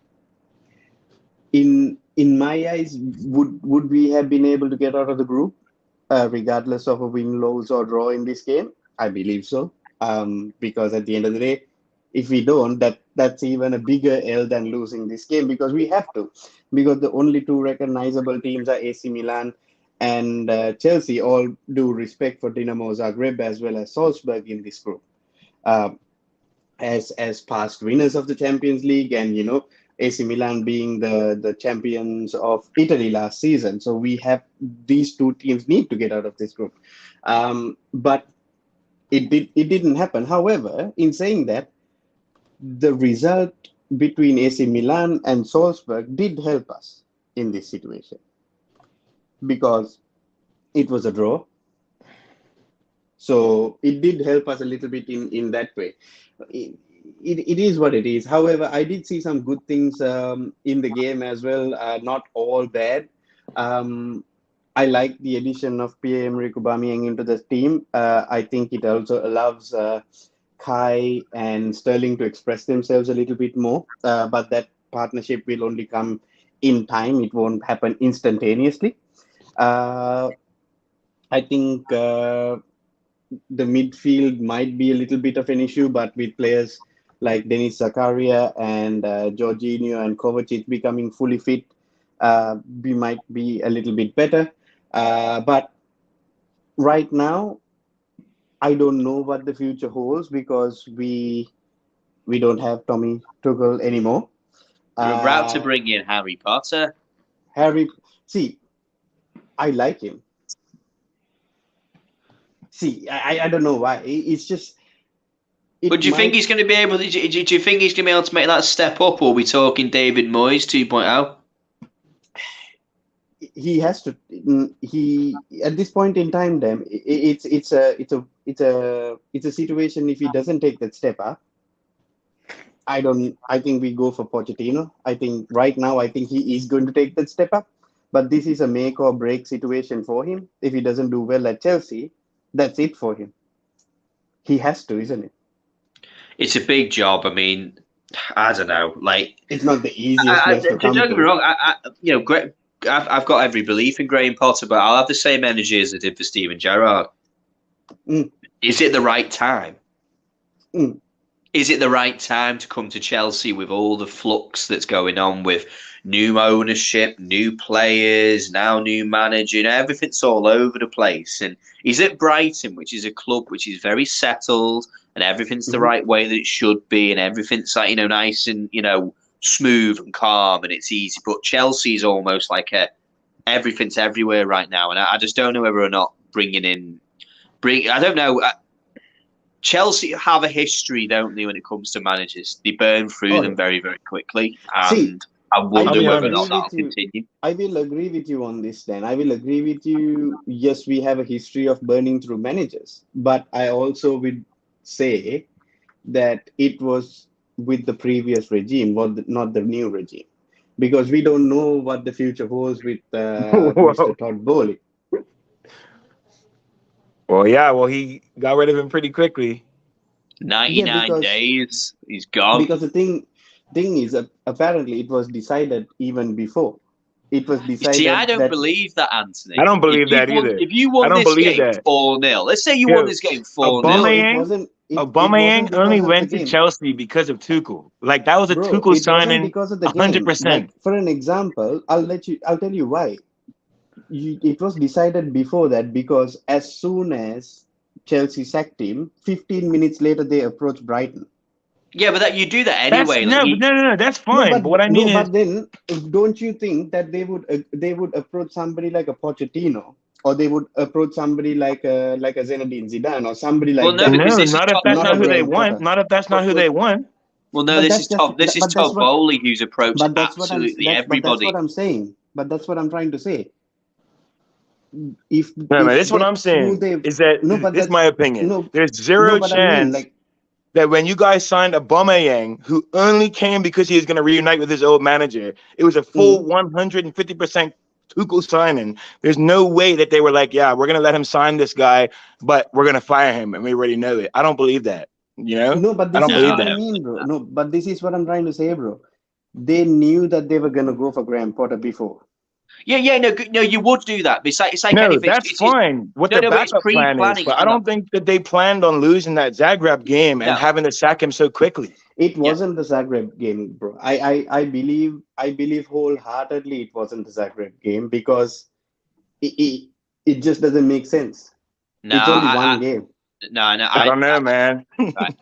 in my eyes, would we have been able to get out of the group, regardless of a win, lose, or draw in this game? I believe so. Because at the end of the day, if we don't, that's even a bigger L than losing this game, because we have to. Because the only two recognizable teams are AC Milan and Chelsea, all due respect for Dinamo Zagreb as well as Salzburg in this group. As past winners of the Champions League, and AC Milan being the champions of Italy last season. So we have these two teams need to get out of this group. But it didn't happen. However, in saying that, the result between AC Milan and Salzburg did help us in this situation, because it was a draw. So it did help us a little bit in that way. It is what it is. However, I did see some good things in the game as well, not all bad. I like the addition of Pierre-Emerick Aubameyang into the team. I think it also allows Kai and Sterling to express themselves a little bit more, but that partnership will only come in time. It won't happen instantaneously. I think the midfield might be a little bit of an issue, but with players like Denis Zakaria and Jorginho and Kovacic becoming fully fit, we might be a little bit better. But right now, I don't know what the future holds, because we don't have Tommy Tuchel anymore. We're about to bring in Harry Potter. See, I like him. See, I don't know why. It's just. But do you think he's going to be able? Do you think he's going to be able to make that step up? Or are we talking David Moyes 2.0? He has to. He at this point in time, then it's a situation. If he doesn't take that step up, I think we go for Pochettino. I think right now, he is going to take that step up. But this is a make or break situation for him. If he doesn't do well at Chelsea, that's it for him. He has to, isn't it? It's a big job. I mean, I don't know. Like, it's not the easiest place to come to. Don't get me wrong. I've got every belief in Graham Potter, but I'll have the same energy as I did for Steven Gerrard. Is it the right time? Is it the right time to come to Chelsea with all the flux that's going on with new ownership, new players, now new manager? Everything's all over the place. And he's at Brighton, which is a club which is very settled, and everything's the right way that it should be, and everything's like, nice and, smooth and calm and it's easy. But Chelsea is almost like everything's everywhere right now, and I just don't know whether or not I don't know. Chelsea have a history, don't they, when it comes to managers? They burn through them very, very quickly, and I wonder whether or not that'll continue. I will agree with you on this then. I will agree with you. Yes, we have a history of burning through managers, but I also would say that it was with the previous regime, not the new regime, because we don't know what the future holds with Mr. Todd Bowley. Well, he got rid of him pretty quickly. 99 days, he's gone. Because the thing is, apparently it was decided even before. It was decided. See, I don't believe that, Anthony. I don't believe that either. If you won this game 4-0, let's say you won this game 4-0. Aubameyang only went to Chelsea because of Tuchel. Like, that was a Tuchel signing, 100%. Like, for an example, I'll tell you why. It was decided before that because as soon as Chelsea sacked him, 15 minutes later they approached Brighton. Yeah, but you do that anyway. No, that's fine. But what I mean is, but then don't you think that they would approach somebody like a Pochettino, or they would approach somebody like a Zinedine Zidane, or somebody like that? Not if that's not who they want. Not if that's not who they want. Well, no, this is Todd Bowley who's approached absolutely everybody. But that's what I'm saying. But that's what I'm trying to say. This is what I'm saying. This is my opinion. There's zero chance that when you guys signed Aubameyang, who only came because he was going to reunite with his old manager, it was a full 150% Tuchel signing. There's no way that they were like, yeah, we're going to let him sign this guy, but we're going to fire him, and we already know it. I don't believe that. You know? No, but this is what I mean, bro. No, but this is what I'm trying to say, bro. They knew that they were going to go for Graham Potter before. No, you would do that. It's like no, anything. That's fine. What their backup plan is, but I don't think that they planned on losing that Zagreb game and having to sack him so quickly. It wasn't the Zagreb game, bro. I believe wholeheartedly it wasn't the Zagreb game because it just doesn't make sense. No, it's only one game. No, I don't know, man. Right.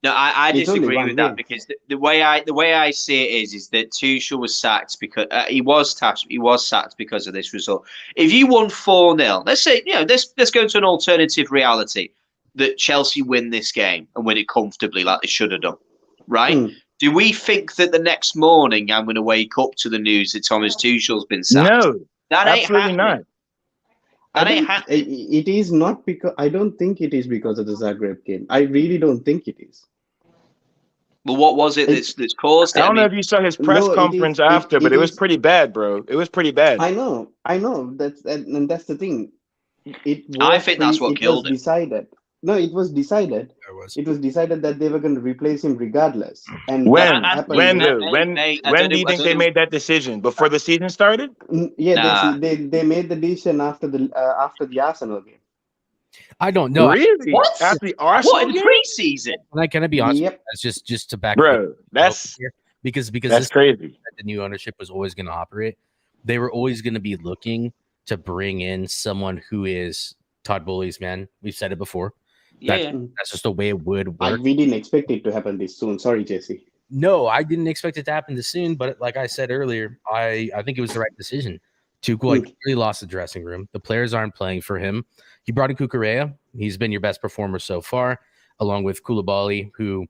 No, I disagree with that because the way I see it is that Tuchel was sacked because he was sacked because of this result. If you won 4-0, let's say let's go to an alternative reality that Chelsea win this game and win it comfortably like they should have done, right? Do we think that the next morning I'm going to wake up to the news that Thomas Tuchel's been sacked? No, that absolutely ain't happening. Not. It is not because I don't think it is because of the Zagreb game. I really don't think it is. Well, what was it that's caused it? I don't know if you saw his press conference after, but it was pretty bad, bro. It was pretty bad. I know. That's the thing. I think that's what killed it. Decided. No, it was decided. It was decided that they were going to replace him regardless. And when do you think they made that decision? Before the season started? Yeah, they made the decision after the Arsenal game. I don't know. Really? What? After the Arsenal what in pre-season? Can I be honest? Yep. That's just to back. Bro, that's because that's crazy. The new ownership was always going to operate. They were always going to be looking to bring in someone who is Todd Bowley's man. We've said it before. That's just the way it would work. We didn't expect it to happen this soon. Sorry, Jesse. No, I didn't expect it to happen this soon. But like I said earlier, I think it was the right decision. Tuchel really lost the dressing room. The players aren't playing for him. He brought in Cucurella. He's been your best performer so far, along with Koulibaly, who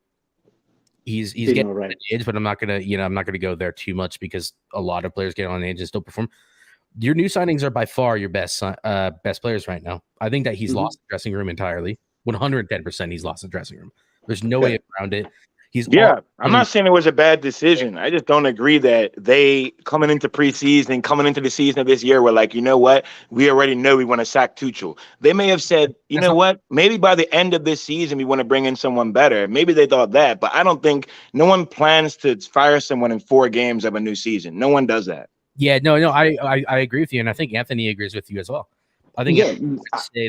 he's getting on edge. But I'm not gonna go there too much because a lot of players get on edge and still perform. Your new signings are by far your best players right now. I think that he's lost the dressing room entirely. 110% he's lost the dressing room. There's no way around it. I'm not saying it was a bad decision. I just don't agree that they coming into preseason, coming into the season of this year, were like, you know what? We already know we want to sack Tuchel. They may have said, you know what? Maybe by the end of this season, we want to bring in someone better. Maybe they thought that, but I don't think no one plans to fire someone in 4 games of a new season. No one does that. Yeah, no, I agree with you, and I think Anthony agrees with you as well. I think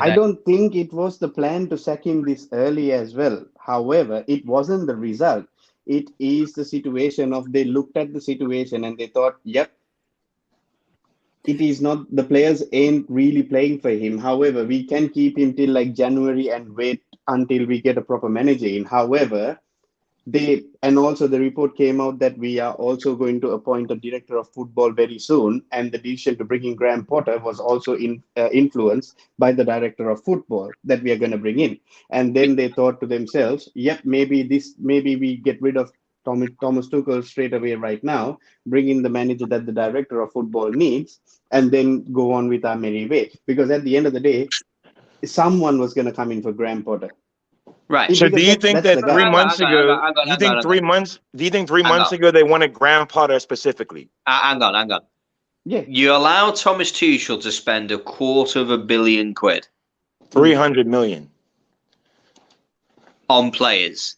I don't think it was the plan to sack him this early as well. However, it wasn't the result. It is the situation of they looked at the situation and they thought, yep, it is not, the players ain't really playing for him. However, we can keep him till like January and wait until we get a proper manager in. However, And also the report came out that we are also going to appoint a director of football very soon, and the decision to bring in Graham Potter was also influenced by the director of football that we are going to bring in. And then they thought to themselves, yep, maybe we get rid of Thomas Tuchel straight away right now, bring in the manager that the director of football needs, and then go on with our merry way. Because at the end of the day, someone was going to come in for Graham Potter. Right. So do you think that 3 months ago, do you think 3 months ago they wanted Graham Potter specifically? Hang on. Yeah. You allow Thomas Tuchel to spend £250 million 300 million on players,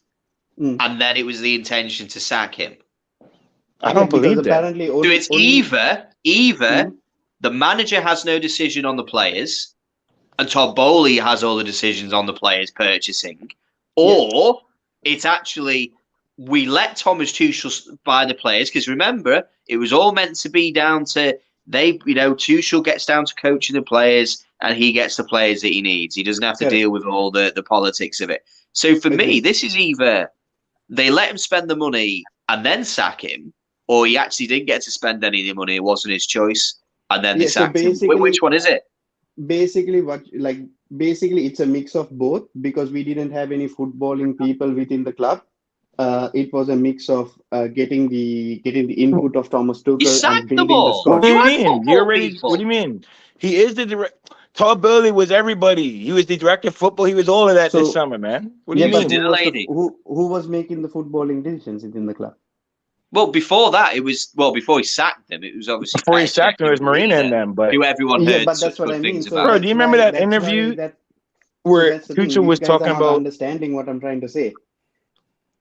and then it was the intention to sack him. I don't believe that. Apparently So it's either the manager has no decision on the players, and Todd Bowley has all the decisions on the players purchasing, or it's actually we let Thomas Tuchel buy the players, because remember, it was all meant to be down to Tuchel gets down to coaching the players and he gets the players that he needs. He doesn't have to deal with all the politics of it. So for me, this is either they let him spend the money and then sack him, or he actually didn't get to spend any of the money. It wasn't his choice. And then they sacked him. Which one is it? Basically it's a mix of both, because we didn't have any footballing people within the club. It was a mix of getting the input of Thomas Tuchel and building the squad. What do you mean? What do you mean? He is the director. Todd Bowley was everybody. He was the director of football. He was all of that this summer, man. What do you mean? Who was making the footballing decisions within the club? Well, before that, before he sacked them, it was obviously before he sacked them, it was Marina and them. But who everyone heard but such that's what good I mean. things So about. Bro, do you remember that interview where Tuchel was talking about understanding what I'm trying to say?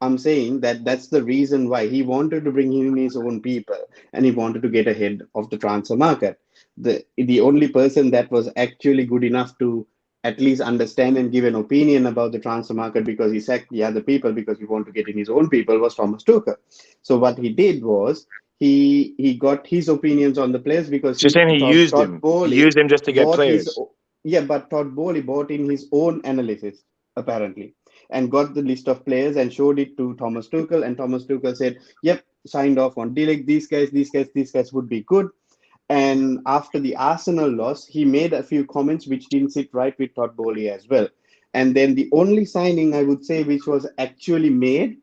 I'm saying that's the reason why he wanted to bring in his own people, and he wanted to get ahead of the transfer market. The only person that was actually good enough to at least understand and give an opinion about the transfer market, because he sacked the other people because he wanted to get in his own people, was Thomas Tuchel. So what he did was he got his opinions on the players, because he used him just to get players. But Todd Bowley bought in his own analysis apparently, and got the list of players and showed it to Thomas Tuchel, and Thomas Tuchel said, "Yep, signed off on Delic. These guys would be good." And after the Arsenal loss, he made a few comments which didn't sit right with Todd Bowley as well. And then the only signing, I would say, which was actually made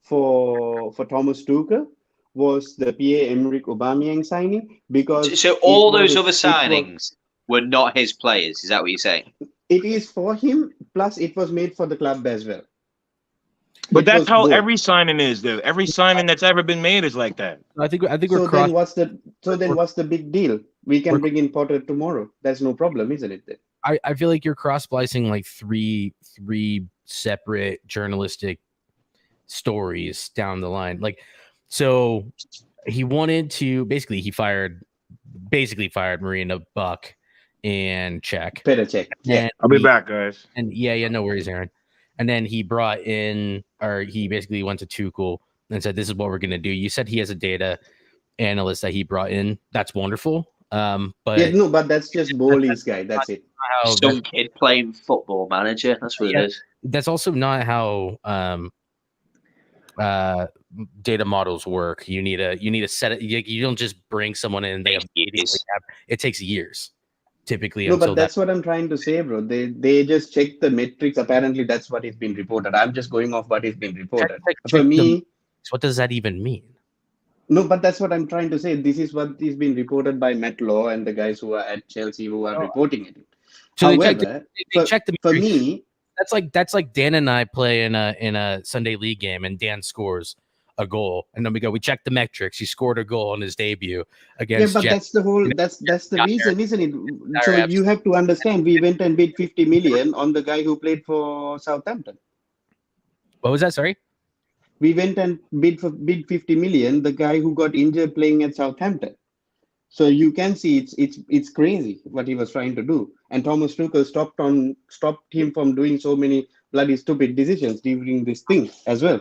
for Thomas Tuchel was the Pierre-Emerick Aubameyang signing, because so all those other signings were not his players. Is that what you're saying? It is for him. Plus, it was made for the club as well. But that's how every signing is, though. Every signing that's ever been made is like that. I think we're then what's the big deal? We can bring in Potter tomorrow. That's no problem, isn't it? Then? I feel like you're cross-splicing like three separate journalistic stories down the line. Like, so he wanted to he fired Marina, Buck, and Czech. Better check. Yeah, I'll be back, guys. And no worries, Aaron. And then he he basically went to Tuchel and said, "This is what we're going to do." You said he has a data analyst that he brought in. That's wonderful. But that's just Bowley's guy. That's it. Some kid playing Football Manager. That's what it is. That's also not how data models work. You need a set. You don't just bring someone in. It takes years. Typically, but that's what I'm trying to say, bro. They just check the metrics. Apparently, that's what is being reported. I'm just going off what is being reported. For me, what does that even mean? No, but that's what I'm trying to say. This is what is being reported by Matt Law and the guys who are at Chelsea who are reporting it. So however, they check the for me, that's like Dan and I play in a Sunday league game, and Dan scores a goal, and then we check the metrics. He scored a goal on his debut against. Yeah, but that's the reason, isn't it? So you have to understand. We went and bid 50 million on the guy who played for Southampton. What was that? Sorry. We went and bid 50 million. The guy who got injured playing at Southampton. So you can see it's crazy what he was trying to do. And Thomas Tuchel stopped him from doing so many bloody stupid decisions during this thing as well.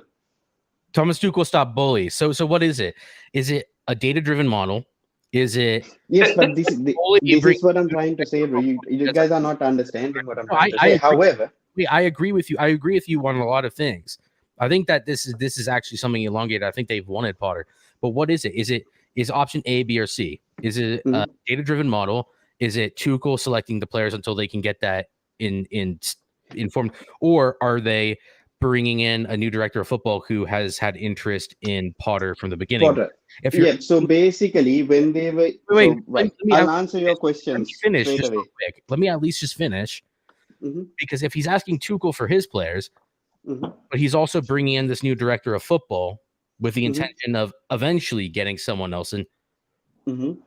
Thomas Tuchel stopped Bowley. So what is it? Is it a data-driven model? Is it? Yes, but this is what I'm trying to say, bro. You guys are not understanding what I'm trying to say. However, I agree with you. I agree with you on a lot of things. I think that this is actually something elongated. I think they've wanted Potter, but what is it? Is option A, B, or C? Is it a data-driven model? Is it Tuchel selecting the players until they can get that informed, or are they bringing in a new director of football who has had interest in Potter from the beginning? Potter. So basically, when they were I'll answer your questions finish straight just away. real quick. Let me at least just finish, because if he's asking Tuchel for his players, but he's also bringing in this new director of football with the intention of eventually getting someone else in.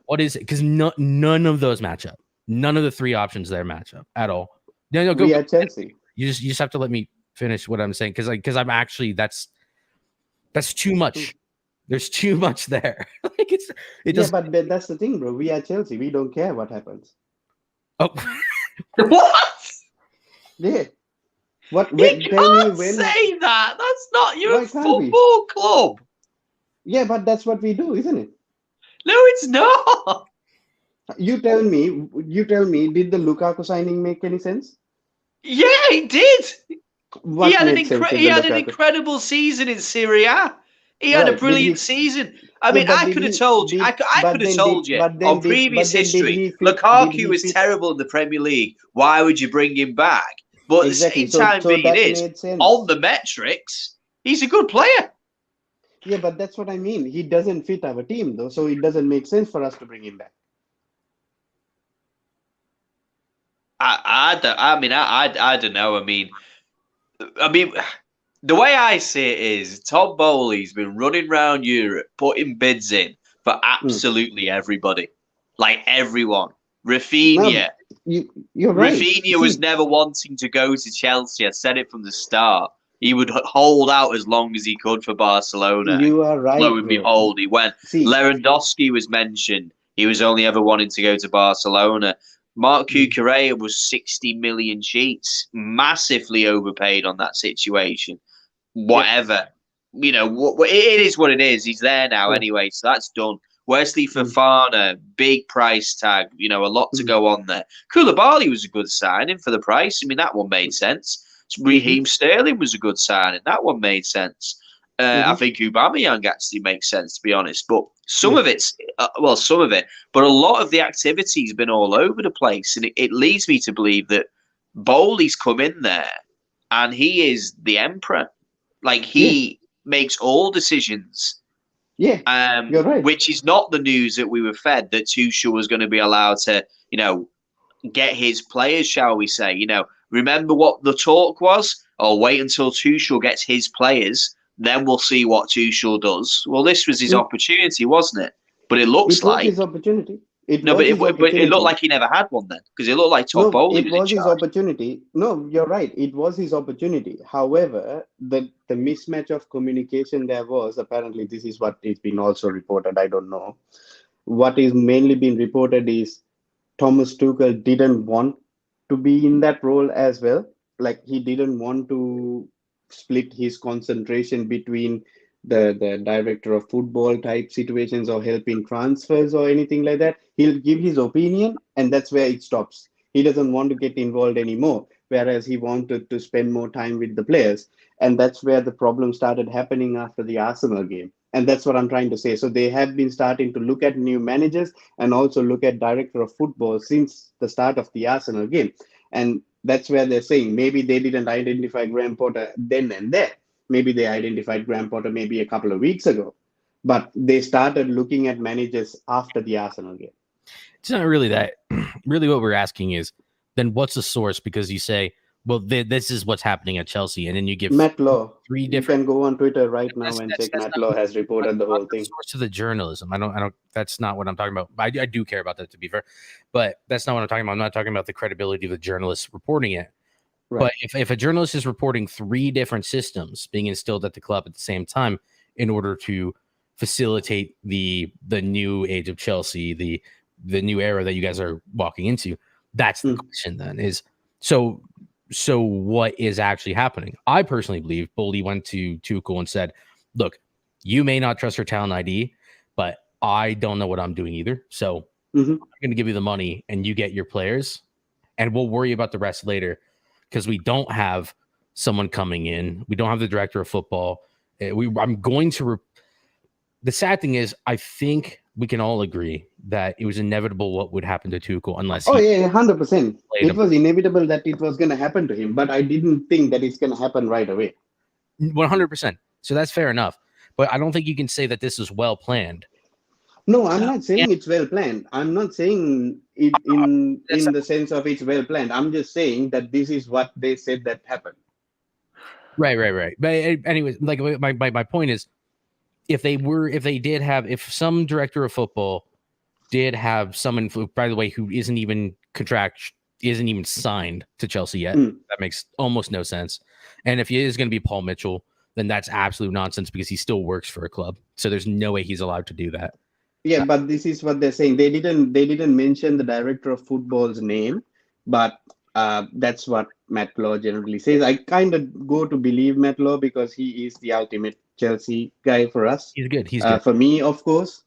What is it? Because none of those match up. None of the three options there match up at all. No, go. We are Chelsea. You just have to let me finish what I'm saying, because I'm actually that's too much. There's too much there. But that's the thing, bro. We are Chelsea. We don't care what happens. Oh, What? Yeah. What? You can't say that. That's not your football club. Yeah, but that's what we do, isn't it? No, it's not. You tell me. Did the Lukaku signing make any sense? Yeah, it did. What He had an incredible season in Serie A. He had a brilliant season. I mean, I could have told you. I could have told you on previous history. Lukaku was terrible in the Premier League. Why would you bring him back? But at the same time, on the metrics, he's a good player. Yeah, but that's what I mean. He doesn't fit our team, though, so it doesn't make sense for us to bring him back. I don't know. I mean, the way I see it is Todd Bowley's been running around Europe, putting bids in for absolutely everybody, like everyone. Rafinha. You're right. Rafinha was never wanting to go to Chelsea. I said it from the start. He would hold out as long as he could for Barcelona. You are right. Lo and behold, he went. Lewandowski was mentioned. He was only ever wanting to go to Barcelona. Marc Cucurella was 60 million sheets, massively overpaid on that situation. Whatever. You know, it is what it is. He's there now anyway, so that's done. Wesley Fofana, big price tag, a lot to go on there. Koulibaly was a good signing for the price. I mean, that one made sense. Raheem Sterling was a good signing. That one made sense. I think Aubameyang actually makes sense, to be honest. But some of it's, some of it. But a lot of the activity's been all over the place. And it leads me to believe that Bowley's come in there and he is the emperor. Like, he makes all decisions. Yeah, you're right. Which is not the news that we were fed, that Tuchel was going to be allowed to, get his players, shall we say. Remember what the talk was? Oh, wait until Tuchel gets his players, then we'll see what Tuchel does. Well, this was his opportunity, wasn't it? But it looks like his opportunity. But it looked like he never had one then, because it looked like Todd Bowley was his opportunity. No, you're right. It was his opportunity. However, the mismatch of communication there was, apparently this is what is being also reported. I don't know. What is mainly being reported is Thomas Tuchel didn't want to be in that role as well. Like, he didn't want to split his concentration between the director of football type situations or helping transfers or anything like that. He'll give his opinion and that's where it stops. He doesn't want to get involved anymore, whereas he wanted to spend more time with the players. And that's where the problem started happening after the Arsenal game. And that's what I'm trying to say. So they have been starting to look at new managers and also look at director of football since the start of the Arsenal game. And that's where they're saying maybe they didn't identify Graham Potter then and there. Maybe they identified Graham Potter maybe a couple of weeks ago. But they started looking at managers after the Arsenal game. It's not really that. Really what we're asking is, then what's the source? Because you say, well, this is what's happening at Chelsea. And then you give Matt Law. 3 different. You can go on Twitter right now and check. Matt Law has reported the whole thing. Source to the journalism. I don't, that's not what I'm talking about. I do care about that, to be fair. But that's not what I'm talking about. I'm not talking about the credibility of the journalists reporting it. Right. But if a journalist is reporting 3 different systems being instilled at the club at the same time in order to facilitate the new age of Chelsea, the new era that you guys are walking into, that's the question then is, so what is actually happening? I personally believe Bowley went to Tuchel and said, look, you may not trust your talent ID, but I don't know what I'm doing either. So I'm going to give you the money and you get your players and we'll worry about the rest later. Because we don't have someone coming in. We don't have the director of football. I'm going to. The sad thing is, I think we can all agree that it was inevitable what would happen to Tuchel unless. Oh yeah, 100%. It was inevitable that it was going to happen to him, but I didn't think that it's going to happen right away. 100%. So that's fair enough, but I don't think you can say that this is well planned. No, I'm not saying it's well planned. I'm not saying it in the sense of it's well planned. I'm just saying that this is what they said that happened. Right. But anyways, like my point is, if some director of football did have someone, by the way, who isn't even signed to Chelsea yet, that makes almost no sense. And if he is going to be Paul Mitchell, then that's absolute nonsense because he still works for a club. So there's no way he's allowed to do that. Yeah, but this is what they're saying. They didn't mention the director of football's name, but that's what Matt Law generally says. I kind of go to believe Matt Law because he is the ultimate Chelsea guy for us. He's good. He's good. For me, of course.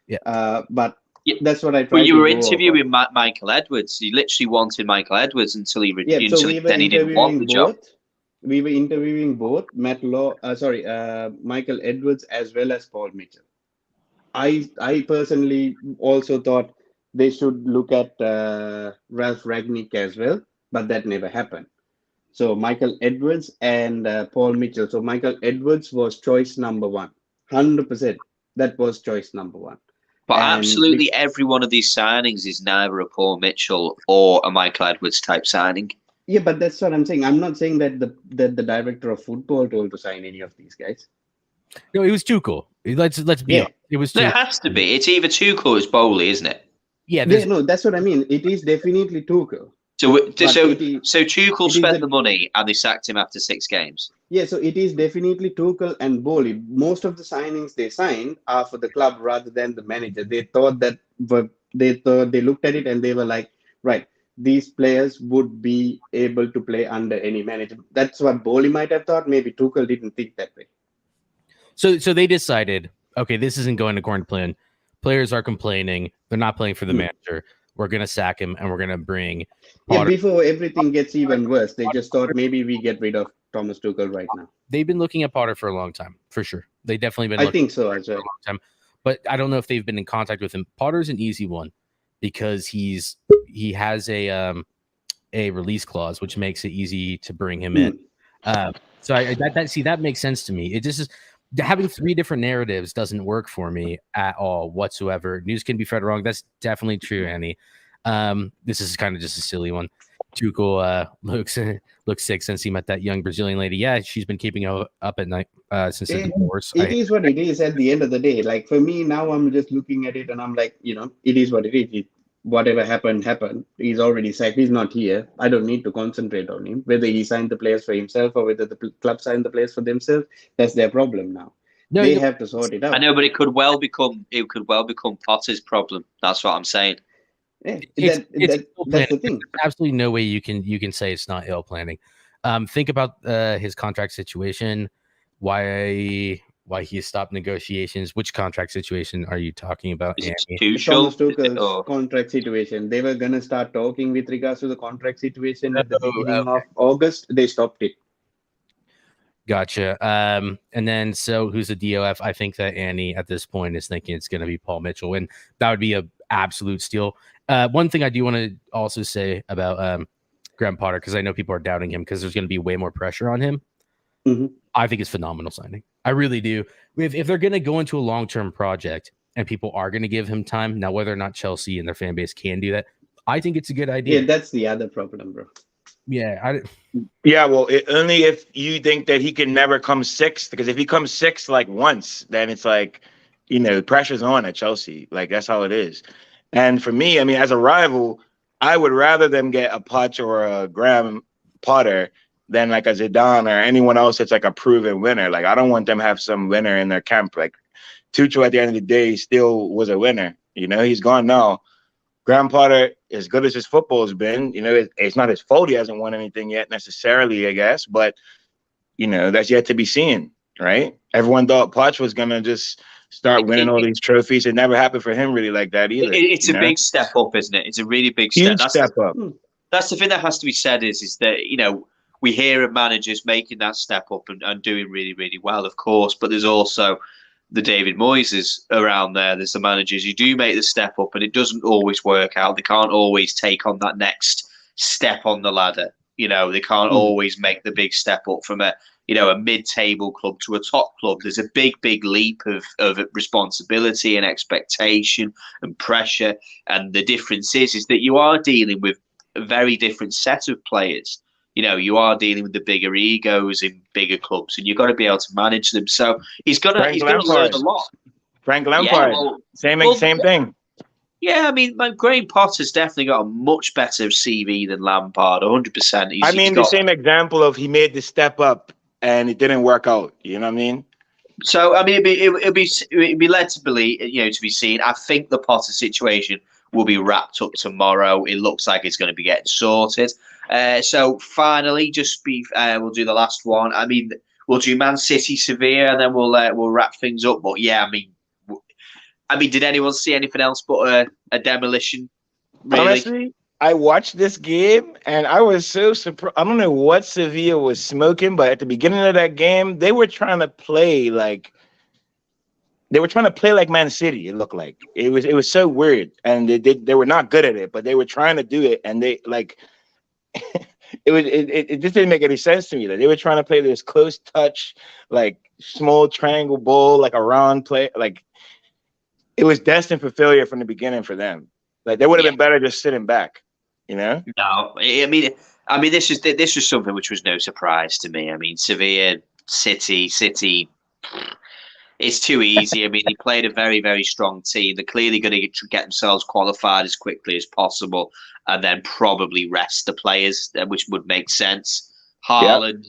Yeah. But that's what I tried. Well, you were interviewing Michael Edwards. You literally wanted Michael Edwards until he then he didn't want the job. We were interviewing both Michael Edwards as well as Paul Mitchell. I personally also thought they should look at Ralph Rangnick as well, but that never happened. So Michael Edwards and Paul Mitchell. So Michael Edwards was choice number 1. 100%. That was choice number 1. But absolutely every one of these signings is neither a Paul Mitchell or a Michael Edwards type signing. Yeah, but that's what I'm saying. I'm not saying that the director of football told to sign any of these guys. No, it was Tuchel. Let's be honest. It was. It has to be. It's either Tuchel or it's Bowley, isn't it? Yeah. No, that's what I mean. It is definitely Tuchel. So Tuchel spent the money and they sacked him after 6 games. Yeah, so it is definitely Tuchel and Bowley. Most of the signings they signed are for the club rather than the manager. They thought that they looked at it and they were like, right, these players would be able to play under any manager. That's what Bowley might have thought. Maybe Tuchel didn't think that way. So they decided, okay, this isn't going according to plan. Players are complaining. They're not playing for the manager. We're going to sack him and we're going to bring Potter. Yeah, before everything gets even worse, they just thought maybe we get rid of Thomas Tuchel right now. They've been looking at Potter for a long time, for sure. They definitely been. I think so as well. For a long time, but I don't know if they've been in contact with him. Potter's an easy one because he has a release clause, which makes it easy to bring him in. So that makes sense to me. It just is. Having 3 different narratives doesn't work for me at all whatsoever. News can be fed wrong. That's definitely true, Annie. This is kind of just a silly one. Tuchel looks sick since he met that young Brazilian lady. Yeah, she's been keeping up at night since the divorce. It is what it is at the end of the day. Like for me now, I'm just looking at it and I'm like, it is what it is. Whatever happened. He's already sacked. He's not here. I don't need to concentrate on him. Whether he signed the players for himself or whether the club signed the players for themselves, that's their problem now. No, they have to sort it out. I know, but it could well become Potter's problem. That's what I'm saying. Yeah, that's the thing. There's absolutely no way you can say it's not ill planning. Think about his contract situation. Why he stopped negotiations? Which contract situation are you talking about? Thomas Tuchel's contract situation. They were gonna start talking with regards to the contract situation at the beginning of August. They stopped it. Gotcha. And then so who's the DOF? I think that Annie at this point is thinking it's going to be Paul Mitchell, and that would be an absolute steal. One thing I do want to also say about Graham Potter, because I know people are doubting him because there's going to be way more pressure on him. Mm-hmm. I think it's phenomenal signing. I really do. If they're going to go into a long-term project and people are going to give him time, now whether or not Chelsea and their fan base can do that, I think it's a good idea. Yeah, that's the other problem, bro. Yeah. Well, only if you think that he can never come 6th, because if he comes 6th like once, then it's like, pressure's on at Chelsea. Like that's how it is. And for me, I mean, as a rival, I would rather them get a Poch or a Graham Potter than like a Zidane or anyone else that's like a proven winner. Like I don't want them to have some winner in their camp. Like Tuchel at the end of the day still was a winner. He's gone now. Graham Potter, as good as his football has been, it's not his fault he hasn't won anything yet necessarily, I guess. But, that's yet to be seen, right? Everyone thought Poch was going to just start winning all these trophies. It never happened for him really like that either. It's a big step up, isn't it? It's a really big step. Huge step up. That's the thing that has to be said is that, we hear of managers making that step up and doing really, really well, of course. But there's also the David Moyes around there. There's the managers who do make the step up, and it doesn't always work out. They can't always take on that next step on the ladder. You know, they can't always make the big step up from a mid-table club to a top club. There's a big, big leap of responsibility and expectation and pressure. And the difference is that you are dealing with a very different set of players. You know, you are dealing with the bigger egos in bigger clubs, and you've got to be able to manage them. So he's got to learn a lot. Frank Lampard, same thing. Yeah, I mean, Graham Potter's definitely got a much better CV than Lampard, 100%. I mean, the same example of he made the step up and it didn't work out. You know what I mean? So, I mean, it'd be led to believe, to be seen. I think the Potter situation will be wrapped up tomorrow. It looks like it's going to be getting sorted. So, finally, we'll do the last one. I mean, we'll do Man City, Sevilla, and then we'll wrap things up. But yeah, I mean, did anyone see anything else but a demolition? Really? Honestly, I watched this game and I was so surprised. I don't know what Sevilla was smoking, but at the beginning of that game, they were trying to play like Man City. It looked like it was so weird, and they were not good at it, but they were trying to do it, and they like it just didn't make any sense to me. Like they were trying to play this close touch, like small triangle ball, like a round play, like. It was destined for failure from the beginning for them. Like they would have been better just sitting back, you know. No, I mean, this was something which was no surprise to me. I mean, Sevilla, City, it's too easy. I mean, they played a very, very strong team. They're clearly going to get themselves qualified as quickly as possible, and then probably rest the players, which would make sense. Haaland,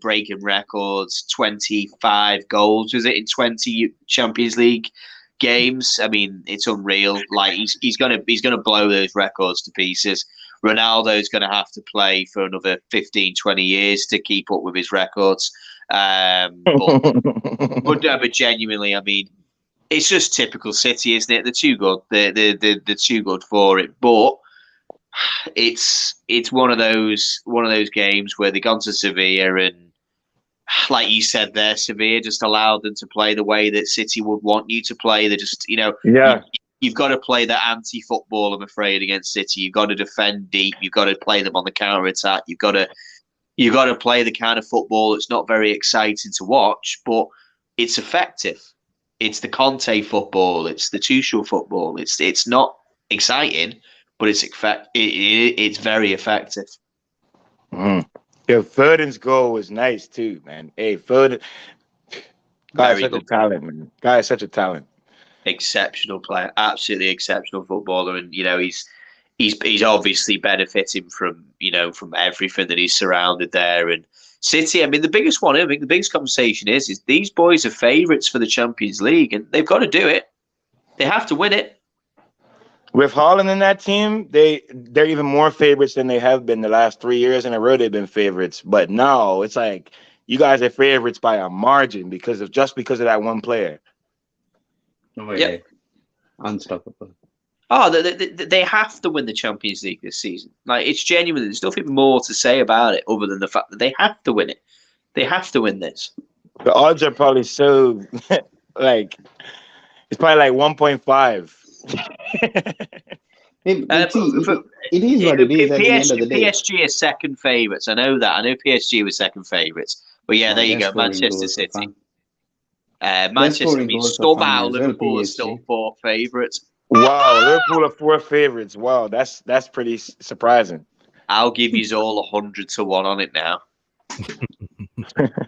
breaking records, 25 goals, was it in 20 Champions League games? I mean, it's unreal. Like he's gonna blow those records to pieces. Ronaldo's gonna have to play for another 15, 20 years to keep up with his records. But genuinely, I mean, it's just typical City, isn't it? They're too good. They're too good for it. But it's one of those games where they gone to Sevilla and, like you said there, Sevilla just allowed them to play the way that City would want you to play. They just, you've got to play the anti-football, I'm afraid, against City. You've got to defend deep. You've got to play them on the counter-attack. You've got to play the kind of football that's not very exciting to watch, but it's effective. It's the Conte football. It's the Tuchel football. It's not exciting, but it's very effective. Yeah, Foden's goal was nice too, man. Hey, Foden, guy is such a talent, man. Guy is such a talent. Exceptional player, absolutely exceptional footballer, and he's obviously benefiting from everything that he's surrounded there. And City, I mean, the biggest conversation is these boys are favourites for the Champions League, and they've got to do it. They have to win it. With Haaland in that team, they're even more favorites than they have been the last 3 years in a row. They've been favorites, but now it's like you guys are favorites by a margin because of that one player. Oh, yeah. Unstoppable. Oh, they have to win the Champions League this season. Like, it's genuine. There's nothing more to say about it other than the fact that they have to win it. They have to win this. The odds are probably so like it's probably like 1.5. It is what it is at the end of the day. PSG are second favourites. I know that. I know PSG were second favourites. But yeah, there you go. Manchester City. Manchester, somehow Liverpool is still fourth favourites. Wow, Liverpool are fourth favourites. Wow, that's pretty surprising. I'll give you all 100 to 1 on it now.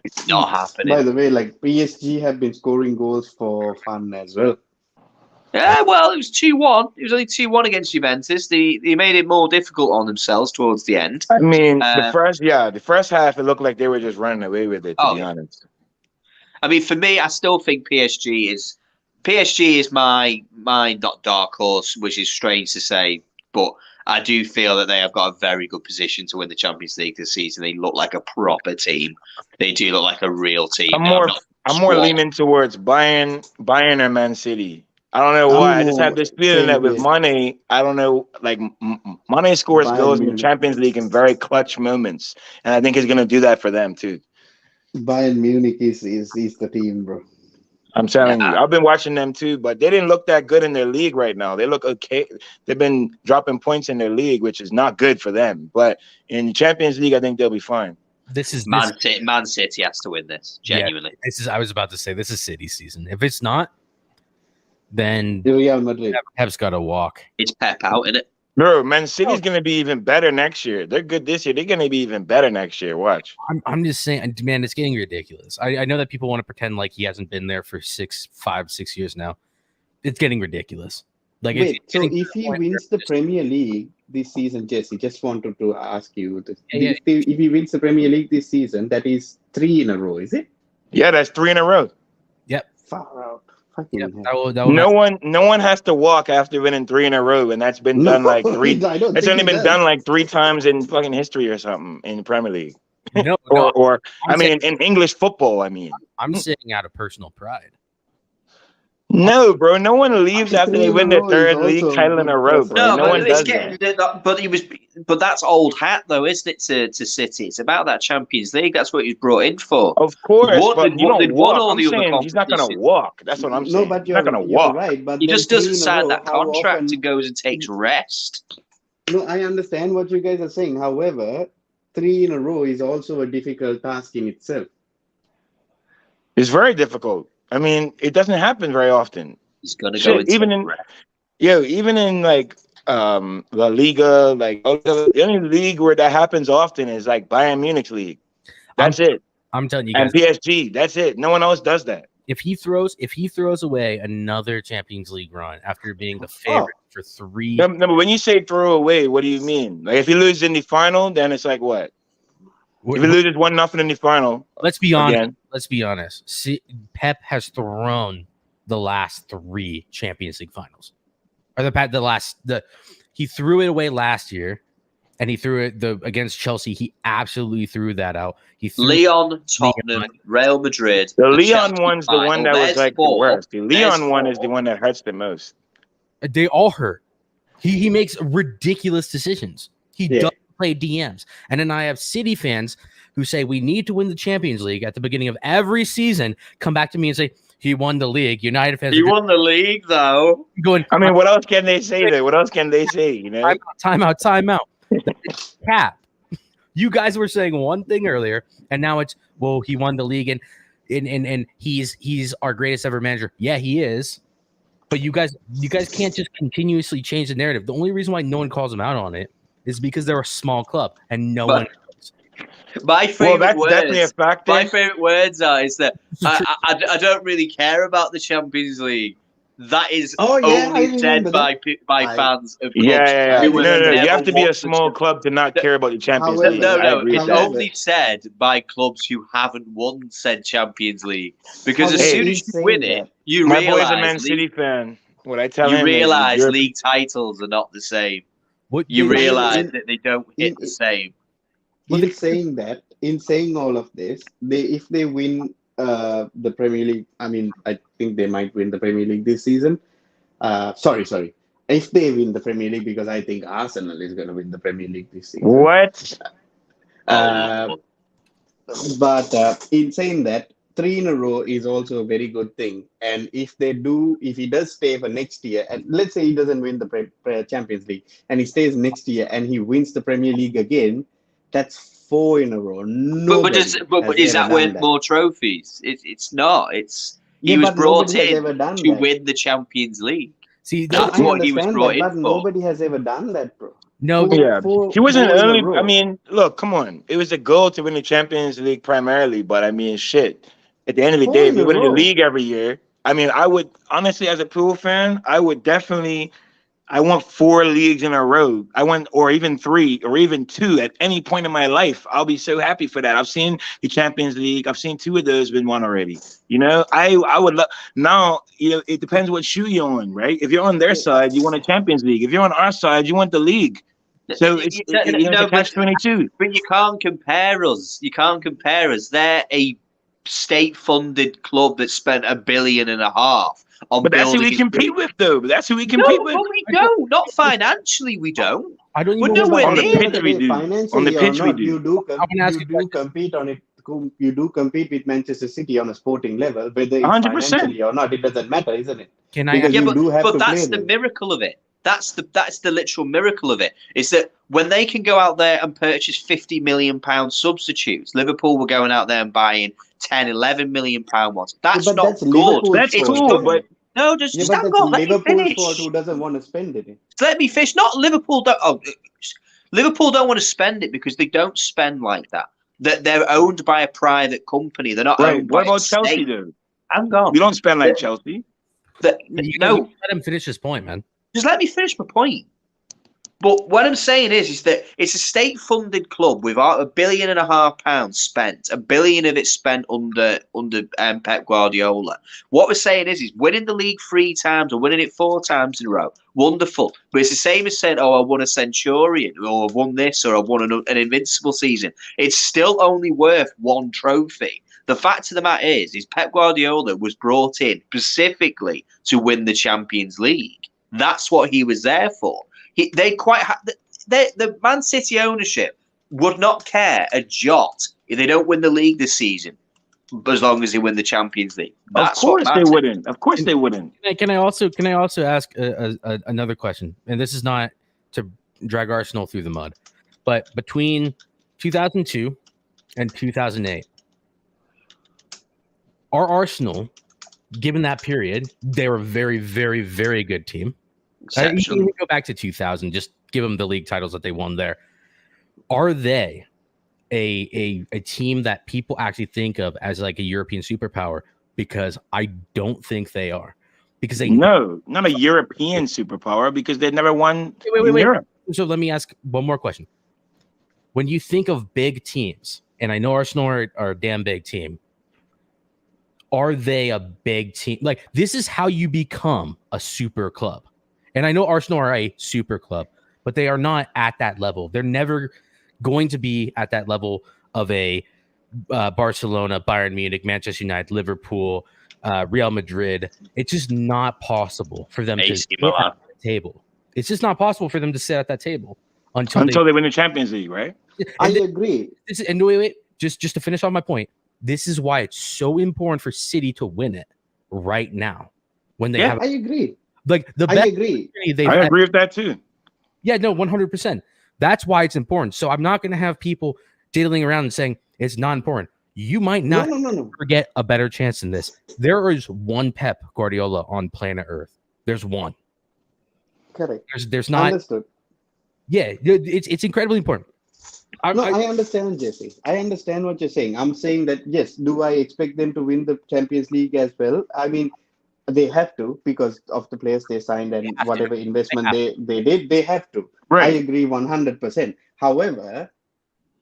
It's not happening. By the way, like PSG have been scoring goals for fun as well. Yeah, well, it was 2-1. It was only 2-1 against Juventus. They made it more difficult on themselves towards the end. I mean, the first half, it looked like they were just running away with it, to be honest. I mean, for me, I still think PSG is my not dark horse, which is strange to say, but I do feel that they have got a very good position to win the Champions League this season. They look like a proper team. They do look like a real team. I'm more leaning towards Bayern or Man City. I don't know why. I just have I'm this feeling that saying with here, Mane, I don't know, like Mane scores Bayern goals in the Munich. Champions League in very clutch moments, and I think he's going to do that for them too. Bayern Munich is the team, bro. I'm telling you, Nah. I've been watching them too, but they didn't look that good in their league right now. They look okay. They've been dropping points in their league, which is not good for them. But in the Champions League, I think they'll be fine. Man City has to win this, genuinely. Yeah, I was about to say this is City season. If it's not, then Real Madrid. Pep's got to walk. It's Pep out, isn't it? Bro, Man City's going to be even better next year. They're good this year. They're going to be even better next year. Watch. I'm just saying, man, it's getting ridiculous. I know that people want to pretend like he hasn't been there for 5-6 years now. It's getting ridiculous. Like, Wait, it's so getting if to the he point wins where the Premier League this season, Jesse, just wanted to ask you this. Yeah, If he wins the Premier League this season, that is 3 in a row, is it? Yeah, that's 3 in a row. Far out. Fucking Yep, hell. that will No one has to walk after winning 3 in a row, and that's been done like 3. I don't It's think only he been does. done like 3 times in fucking history or something in the Premier League. No, Or I I'm mean, in English football, I mean. I'm saying out of personal pride. No, bro. No one leaves after 3 they in win a their row is third also league title in a good row, for bro. No, No but one it's does getting that. but that's old hat though, isn't it? To City, it's about that Champions League. That's what he was brought in for. Of course, but They'd you don't won walk. all I'm the other saying he's not gonna competitions. walk. That's what I'm No, saying. but He's not gonna you're walk. right. But He then just 3 doesn't in a sign row, that how contract often? and goes and takes rest. No, I understand what you guys are saying. However, 3 in a row is also a difficult task in itself. It's very difficult. I mean, it doesn't happen very often. He's gonna go Shit, and even take in rest. even in like La Liga, like the only league where that happens often is like Bayern Munich's league. That's it. I'm telling you guys, And PSG. That's it. No one else does that. if he throws away another Champions League run after being the favorite for 3, No, but when you say throw away, what do you mean? Like if he loses in the final, then it's like what? If he loses 1-0 in the final, let's be honest. again. Let's be honest. See, Pep has thrown the last 3 Champions League finals, or he threw it away last year, and he threw it against Chelsea. He absolutely threw that out. He threw Leon, Tottenham, Real Madrid. The Leon Chelsea one's the final. one that There's was like the 4. worst. The Leon There's one is 4. the one that hurts the most. They all hurt. He makes ridiculous decisions. He doesn't play DMs. And then I have City fans who say we need to win the Champions League at the beginning of every season, come back to me and say he won the league. United fans He won the league though. going. I mean, what else can they say there? What else can they say? You know, Time out. Cap. You guys were saying one thing earlier, and now it's he won the league and he's our greatest ever manager. Yeah, he is. But you guys can't just continuously change the narrative. The only reason why no one calls them out on it is because they're a small club and no one knows. My favorite that's words. definitely a factor. My favorite words is that I don't really care about the Champions League. That is only said by fans of clubs. Yeah. who No. have You have to never be a won the small club to not care about the Champions However- League. No, I agree it's with that. only said by clubs who haven't won said Champions League. Because as However, soon as he's you win saying it, that. you My boy's a realize Man City fan. What I tell you him realize is league titles are not the same. What You Yeah, realize that they don't hit the same. In saying all of this, if they win the Premier League, I mean, I think they might win the Premier League this season. Sorry. If they win the Premier League, because I think Arsenal is going to win the Premier League this season. what? But in saying that, 3 in a row is also a very good thing. And if he does stay for next year, and let's say he doesn't win the Champions League, and he stays next year and he wins the Premier League again, that's 4 in a row. But is that worth more trophies? It's not. He was brought in to win the Champions League. See, That's what he was brought in but for. nobody has ever done that, bro. no, Yeah, he wasn't 4 in a only. row. I mean, look, come on. It was a goal to win the Champions League primarily, but I mean, shit. At the end of the 4 day, in if you a win the row. league every year, I mean, I would honestly, as a pool fan, I would definitely. I want 4 leagues in a row. I want, or even 3, or even 2 at any point in my life. I'll be so happy for that. I've seen the Champions League. I've seen 2 of those been won already. You know, I would love. Now, you know, it depends what shoe you're on, right? If you're on their side, you want a Champions League. If you're on our side, you want the league. So it's a catch-22. But you can't compare us. They're a state-funded club that spent $1.5 billion. on But that's who building we compete with, though. But that's who we compete with. but we don't. Not financially, we don't. I don't We're even nowhere On the near. pitch we do. On the Financially or pitch we not, do. you do I wanna ask you you a do compete on it. You do compete with Manchester City on a sporting level, whether it's 100%. financially or not. It doesn't matter, isn't it? Can I Because Yeah, you do have but to play that's the them. miracle of it. That's the literal miracle of it. Is that when they can go out there and purchase £50 million substitutes, Liverpool were going out there and buying 10, 11 million pound ones. That's But not that's good. Liverpool's That's It's fault, cool, isn't but it? No, just Yeah, hang but that's on. Let me Liverpool's finish. fault who doesn't want to spend it. Let me finish. Not Liverpool. Liverpool don't want to spend it because they don't spend like that. That they're owned by a private company. They're not right. owned What by about a Chelsea, state. though? Hang on. We don't spend like Chelsea. No, let him finish his point, man. just let me finish my point. But what I'm saying is that it's a state-funded club with £1.5 billion spent. £1 billion of it spent under Pep Guardiola. What we're saying is winning the league 3 times or winning it 4 times in a row. Wonderful, but it's the same as saying, "Oh, I won a Centurion," or "I've won this," or "I've won an Invincible season." It's still only worth 1 trophy. The fact of the matter is Pep Guardiola was brought in specifically to win the Champions League. That's what he was there for. The Man City ownership would not care a jot if they don't win the league this season, as long as they win the Champions League. That's Of course what they matters. wouldn't. Of course they wouldn't. Can I also ask another question? And this is not to drag Arsenal through the mud, but between 2002 and 2008, our Arsenal, given that period, they were a very, very, very good team. You can go back to 2000, just give them the league titles that they won there. Are they a team that people actually think of as like a European superpower? Because I don't think they are. Because No, not a European superpower because they never won in Europe. So let me ask one more question. When you think of big teams, and I know Arsenal are a damn big team, are they a big team? Like, this is how you become a super club. And I know Arsenal are a super club, but they are not at that level. They're never going to be at that level of a Barcelona, Bayern Munich, Manchester United, Liverpool, Real Madrid. It's just not possible for them to sit at the table. It's just not possible for them to sit at that table until they win the Champions League, right? I agree. And wait, just to finish on my point, this is why it's so important for City to win it right now. When they have, I agree. Like the best. I agree. I agree with that too. Yeah, no, 100%. That's why it's important. So I'm not going to have people diddling around and saying it's not important. You might not get a better chance than this. There is one Pep Guardiola on planet Earth. There's one. Correct. There's not. Understood. Yeah, it's incredibly important. I understand, Jesse. I understand what you're saying. I'm saying that, yes, do I expect them to win the Champions League as well? I mean, they have to because of the players they signed and whatever investment they did, they have to. Right. I agree 100%. However,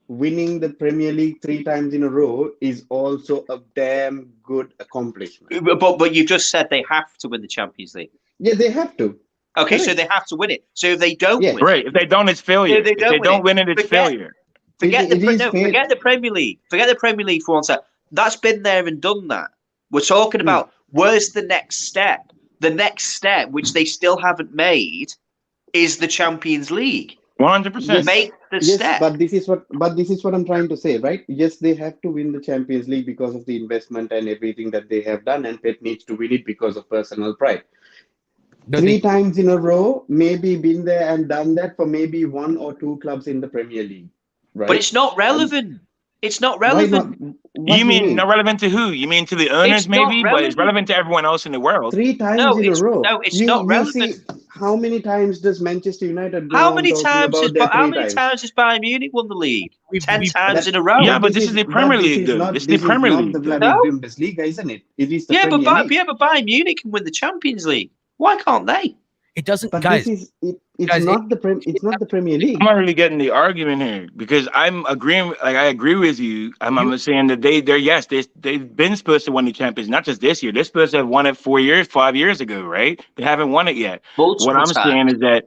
winning the Premier League 3 times in a row is also a damn good accomplishment. But you just said they have to win the Champions League. Yeah, they have to. Okay, so they have to win it. So if they don't win it, if they don't, it's failure. If they don't win it, it's failure. Forget the Premier League. Forget the Premier League for 1 second. That's been there and done that. We're talking about where's the next step? The next step, which they still haven't made, is the Champions League. 100%. Make the step. But this is what I'm trying to say, right? Yes, they have to win the Champions League because of the investment and everything that they have done, and Pep needs to win it because of personal pride. 3 times in a row, maybe been there and done that for maybe 1 or 2 clubs in the Premier League. Right? But it's not relevant. It's not relevant. You mean not relevant to who? You mean to the owners, maybe? But it's relevant to everyone else in the world. 3 times in a row. No, it's not relevant. See, how many times does Manchester United go How many times has Bayern Munich won the league? 10 times in a row. Yeah, but this is the Premier League, though. This is the Premier League. This is not the Vladimir Bundesliga, isn't it? It is the Premier League. But Bayern Munich can win the Champions League. Why can't they? It doesn't, but guys. It's not the Premier League. I'm not really getting the argument here because I'm agreeing. Like I agree with you. I'm saying that they've been supposed to win the Champions, not just this year. They're supposed to have won it 5 years ago, right? They haven't won it yet. What I'm saying is that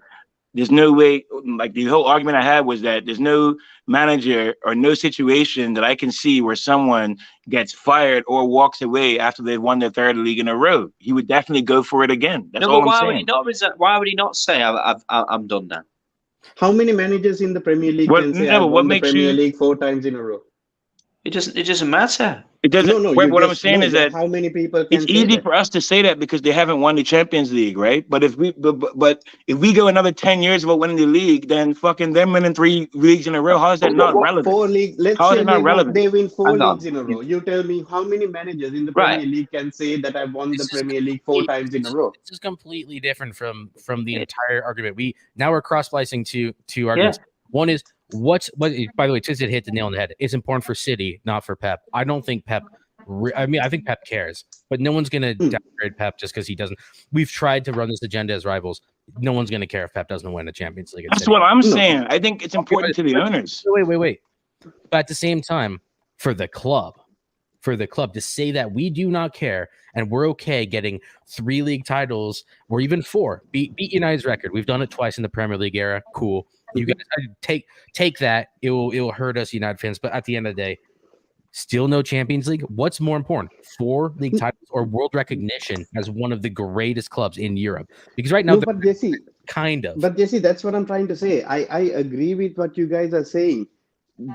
there's no way. Like the whole argument I had was that there's no manager or no situation that I can see where someone gets fired or walks away after they've won their third league in a row. He would definitely go for it again. That's all I'm saying. Why would he not say I'm done now? How many managers in the Premier League can say I've won the Premier League 4 times in a row? It doesn't matter. It doesn't. No. What I'm saying is that how many people can it's easy for us to say that because they haven't won the Champions League, right? But if we go another 10 years without winning the league, then fucking them winning 3 leagues in a row, how is that not relevant? 4 leagues. Let's how say is it not relevant? They win 4 leagues in a row. You tell me how many managers in the Premier League can say that I've won the Premier League 4 times in a row? This is completely different from the entire argument. We're cross-splicing two arguments. One is what? By the way, Tizit hit the nail on the head. It's important for City, not for Pep. I don't think Pep. I think Pep cares, but no one's going to downgrade Pep just because he doesn't. We've tried to run this agenda as rivals. No one's going to care if Pep doesn't win the Champions League. That's what I'm saying. I think it's important to the owners. Wait. But at the same time, for the club to say that we do not care and we're okay getting 3 league titles or even 4, beat United's record. We've done it twice in the Premier League era. Cool. You guys take that. It will hurt us United fans, but at the end of the day, still no Champions League. What's more important, 4 league titles or world recognition as one of the greatest clubs in Europe? Because right now, but Jesse, But Jesse, that's what I'm trying to say. I agree with what you guys are saying.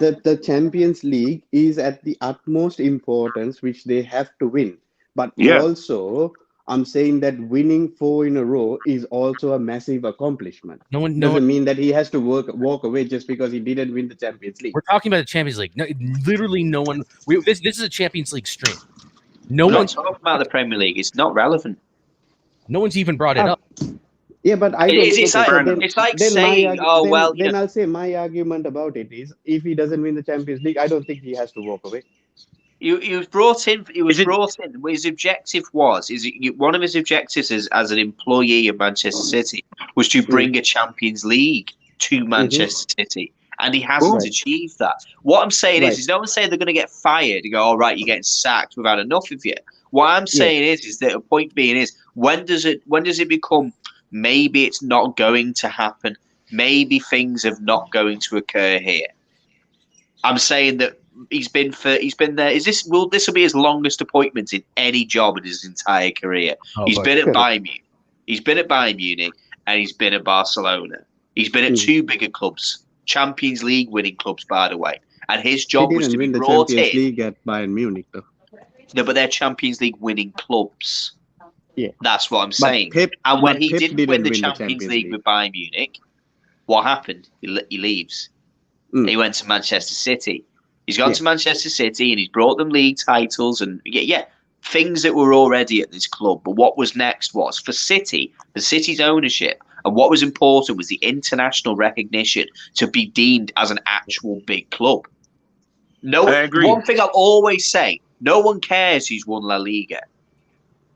That the Champions League is at the utmost importance, which they have to win. But also, I'm saying that winning 4 in a row is also a massive accomplishment. Doesn't mean that he has to walk away just because he didn't win the Champions League. We're talking about the Champions League. No, literally, no one. This is a Champions League stream. No one's talking about the Premier League. It's not relevant. No one's even brought it up. Yeah, but I don't. It's like saying, Then I'll say my argument about it is, if he doesn't win the Champions League, I don't think he has to walk away. He was brought in. His objective was one of his objectives as an employee of Manchester City was to bring a Champions League to Manchester City, and he hasn't achieved that. What I'm saying is no one saying they're going to get fired. You go, all right, you're getting sacked. We've had enough of you. What I'm saying is that the point being is when does it become? Maybe it's not going to happen. Maybe things are not going to occur here. I'm saying that he's been there. This will be his longest appointment in any job in his entire career. He's been at Bayern Munich. He's been at Bayern Munich and he's been at Barcelona. He's been at 2 bigger clubs, Champions League winning clubs, by the way. And his job was to be brought in. He didn't win the Champions League at Bayern Munich, though. No, but they're Champions League winning clubs. Yeah, that's what I'm saying. And when he didn't win the Champions League with Bayern Munich, what happened? He leaves. He went to Manchester City. He's gone to Manchester City and he's brought them league titles and things that were already at this club. But what was next was for City's ownership, and what was important was the international recognition to be deemed as an actual big club. I agree. One thing I'll always say: no one cares who's won La Liga.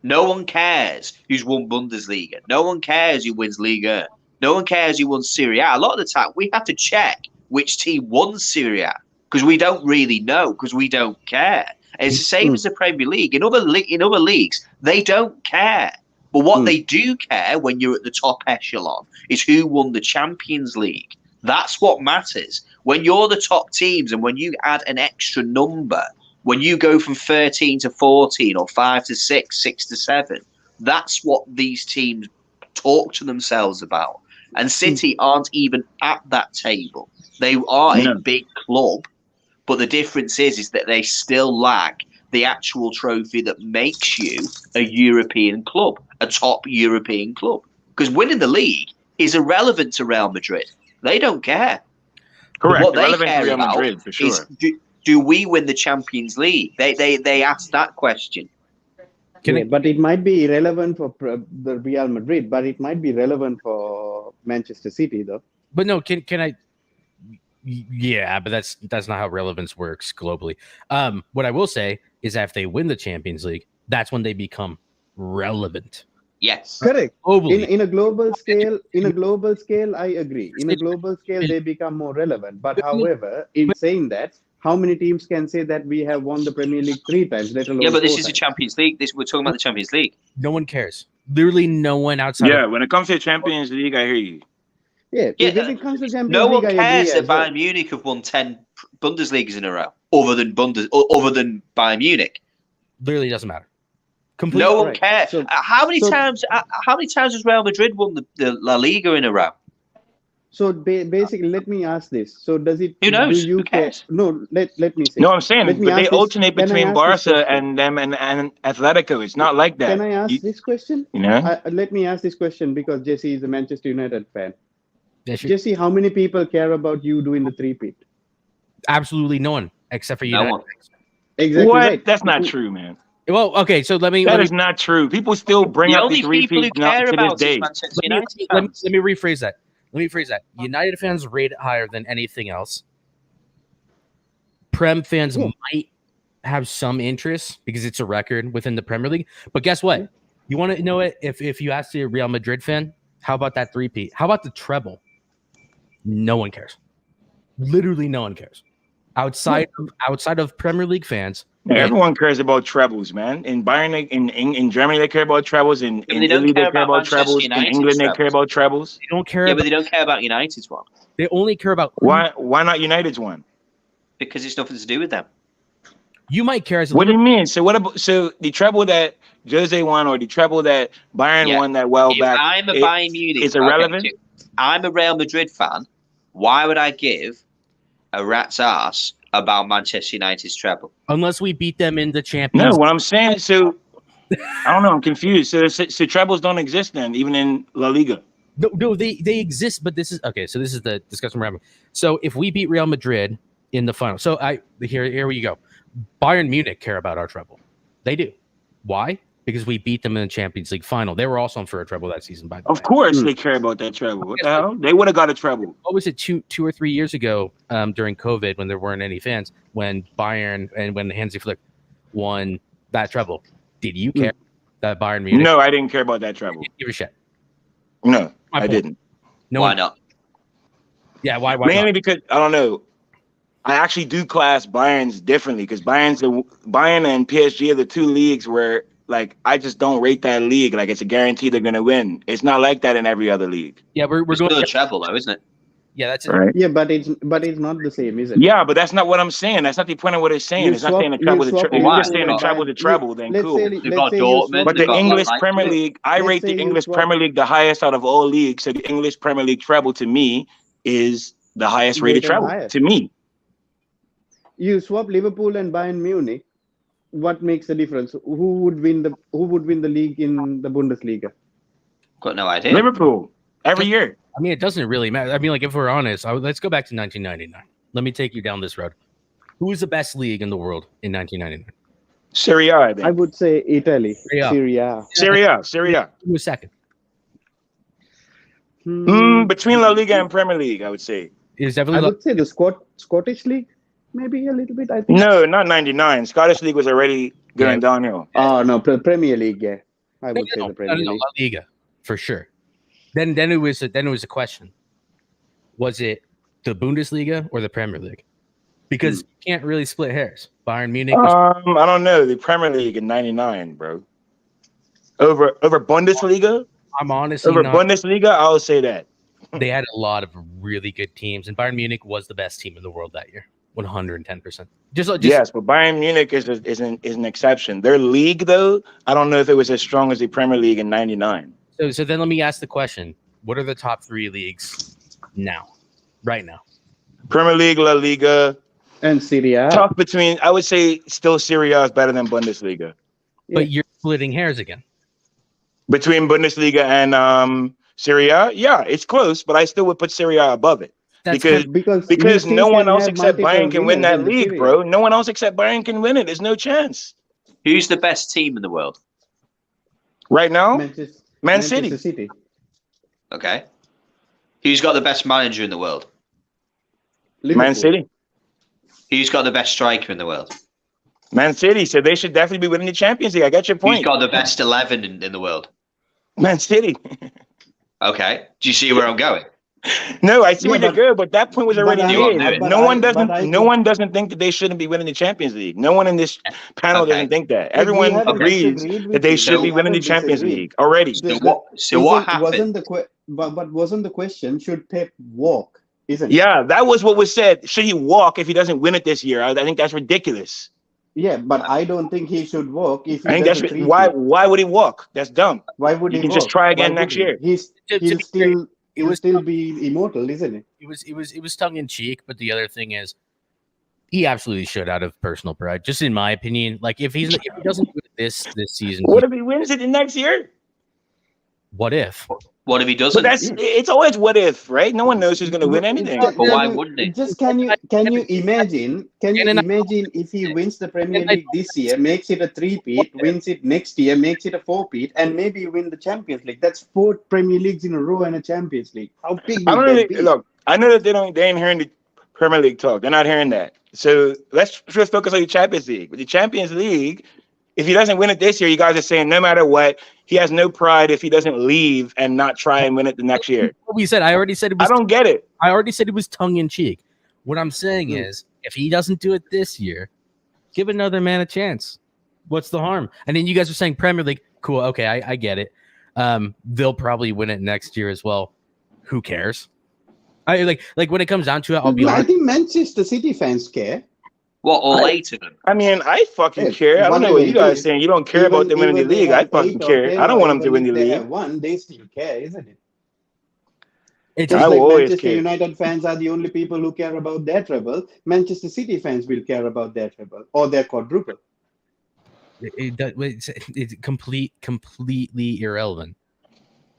No one cares who's won Bundesliga. No one cares who wins Liga. No one cares who won Serie A. A lot of the time, we have to check which team won Serie A because we don't really know because we don't care. And it's the same as the Premier League. In other leagues, they don't care. But what they do care when you're at the top echelon is who won the Champions League. That's what matters. When you're the top teams and when you add an extra number, when you go from 13 to 14 or 5 to 6, 6 to 7, that's what these teams talk to themselves about. And City aren't even at that table. They are a big club, but the difference is that they still lack the actual trophy that makes you a European club, a top European club. Because winning the league is irrelevant to Real Madrid. They don't care. Correct. What they care about is do we win the Champions League? They ask that question. But it might be irrelevant for the Real Madrid, but it might be relevant for Manchester City, though. But no, can I? Yeah, but that's not how relevance works globally. What I will say is that if they win the Champions League, that's when they become relevant. Yes, correct. Globally. In a global scale, I agree. In a global scale, they become more relevant. But however, in saying that, how many teams can say that we have won the Premier League 3 times? Let alone but this is times? the Champions League. We're talking about the Champions League. No one cares. Literally, no one outside. Yeah, when it comes to the Champions League, I hear you. Yeah, Yeah, when it comes to Champions no one League, I cares agree that as well. Bayern Munich have won 10 Bundesligas in a row, other than Bayern Munich. Literally doesn't matter. Completely. No one Right. cares. So- How many so- times? How many times has Real Madrid won the La Liga in a row? So basically, let me ask this. So does it? Who knows? Do you Who care? cares? No, let me say. No, I'm Let saying, me but they ask this. alternate Can I between ask this Barca question? and them and Atletico. It's not like that. Can I ask this question? You know? Let me ask this question because Jesse is a Manchester United fan. Yeah, sure. Jesse, how many people care about you doing the three-peat? Absolutely no one except for No United. one. Exactly What? right. That's not true, man. Well, okay, so let me That is not true. People still bring The up only the three people who feet care to this about is day. Manchester let me, United let me, fans. let me rephrase that. Let me rephrase that. United fans rate it higher than anything else. Prem fans Yeah. might have some interest because it's a record within the Premier League. But guess what? Yeah. You want to know it? If you ask the Real Madrid fan, how about that three-peat? How about the treble? No one cares. Literally no one cares. Outside of Premier League fans, Yeah, everyone cares about trebles, man. In Bayern, in Germany, they care about trebles. In Yeah, but they don't Italy, they care care about about Manchester trebles. In United's England, they care trebles. about trebles. they don't care Yeah, about. but they don't care about United's one They only care about Why not United's one? because it's nothing to do with them. You might care as a What do you Liverpool. mean? So what about the treble that Jose won or the treble that Bayern Yeah. won that well If back? I'm a Bayern Munich, it's irrelevant? okay, I'm a Real Madrid fan. Why would I give a rat's ass about Manchester United's treble? Unless we beat them in the No, Champions. what I'm saying. So I don't know. I'm confused. So trebles don't exist then, even in La Liga. No, they exist, but this is okay. So this is the discussion we're having. So if we beat Real Madrid in the final, so here we go. Bayern Munich care about our treble. They do. Why? Because we beat them in the Champions League final. They were also on for a treble that season, by the way. Of course, they care about that treble. What the hell? They would have got a treble. What was it, two or 3 years ago during COVID when there weren't any fans, when Bayern and when Hansi Flick won that treble? Did you care that Bayern Munich? No, I didn't care about that treble. Give a shit. No, My I point. didn't. No Why one, not? Yeah, why Mainly not? because I don't know. I actually do class Bayern's differently because Bayern and PSG are the two leagues where like I just don't rate that league like it's a guarantee they're gonna win. It's not like that in every other league. Yeah, we're It's going. still a treble, though, isn't it? Yeah, that's it. Right? Yeah, but it's not the same, is it? Yeah, but that's not what I'm saying. That's not the point of what it's saying. You it's not swap- saying the you treble's a swap treble. If Liverpool you're saying the and treble's a treble, then Let's cool. say They've let's got say you Dortmund, swap But they've the got English Leipzig. Premier League, I Let's rate say the you English swap- Premier League the highest out of all leagues. So the English Premier League treble to me is the highest rated Rated treble highest. to me. You swap Liverpool and Bayern Munich. What makes the difference? Who would win the league in the Bundesliga? Got no idea. Liverpool every year. I mean, it doesn't really matter. I mean, like if we're honest, let's go back to 1999. Let me take you down this road. Who was the best league in the world in 1999? Serie A, I think. I would say Italy. Serie A. Serie A. Serie A. Who was second? Between La Liga and Premier League, I would say. It was I definitely would say the Scottish League, maybe a little bit. I think. No, not 99. Scottish League was already going Yeah. downhill. Oh no, Premier League. Yeah, I would say the Premier League. La Liga for sure. Then it was a question. Was it the Bundesliga or the Premier League? Because you can't really split hairs. Bayern Munich was I don't know. The Premier League in 99, bro. Over Bundesliga? I'm honestly Over not. Bundesliga, I'll say that. They had a lot of really good teams, and Bayern Munich was the best team in the world that year, 110%. Just Yes, but Bayern Munich is an exception. Their league, though, I don't know if it was as strong as the Premier League in 99. So then let me ask the question: what are the top 3 leagues now, right now? Premier League, La Liga. And Serie A. Tough between, I would say still Serie A is better than Bundesliga. But you're splitting hairs again. Between Bundesliga and Serie A, yeah, it's close, but I still would put Serie A above it. That's Because you still no one can else have except Bayern multiple can win winners that in the league, Serie A. bro. No one else except Bayern can win it. There's no chance. Who's the best team in the world? Right now, Manchester, Man Manchester City. City. Okay. Who's got the best manager in the world? Liverpool. Man City. Who's got the best striker in the world? Man City. So they should definitely be winning the Champions League. I got your Who's point. got the best 11 in the world? Man City. Okay. Do you see where I'm going? No, I see Yeah, where you're but- good, but that point was already but I- made. but No one but doesn't think that they shouldn't be winning the Champions League. No one in this panel Okay. doesn't think that. But we Everyone haven't agrees disagreed with that they you. should We be winning the haven't Champions disagreed. League already. So what happened? but wasn't the question, should Pep walk? Isn't it? Yeah, that was what was said. Should he walk if he doesn't win it this year? I think that's ridiculous. Yeah, but I don't think he should walk if I he think does that's a 3-peat. why would he walk? That's dumb. Why would You he can walk? just try again Why next would he? year. To He'll be fair, still be immortal, isn't it? It was tongue in cheek, but the other thing is, he absolutely should out of personal pride. Just in my opinion, like if he doesn't do it this season, What if he wins it the next year? what if? What if he But doesn't? it's always what if, right? No one knows who's going to win anything. But why wouldn't he? Just can you imagine? Can you imagine if he wins the Premier League this year, makes it a 3-peat, wins it next year, makes it a 4-peat, and maybe win the Champions League? That's 4 Premier Leagues in a row and a Champions League. How big would that be? Look, I know that they ain't hearing the Premier League talk. They're not hearing that. So let's just focus on the Champions League. With the Champions League, if he doesn't win it this year, you guys are saying no matter what, he has no pride if he doesn't leave and not try and win it the next year. We said I already said it was. I don't get it. I already said it was tongue in cheek. What I'm saying is, if he doesn't do it this year, give another man a chance. What's the harm? And then you guys are saying Premier League, cool, okay, I get it. They'll probably win it next year as well. Who cares? I like when it comes down to it, I'll be honest. I think Manchester City fans care. What, all 8 of them? I mean, I fucking care. I don't know what you guys are saying. You don't care about them winning the league. I fucking care. I don't want them to win the league. They still care, isn't it? It's I Just will like always Manchester care. United fans are the only people who care about their treble. Manchester City fans will care about their treble or their quadruple. it's completely irrelevant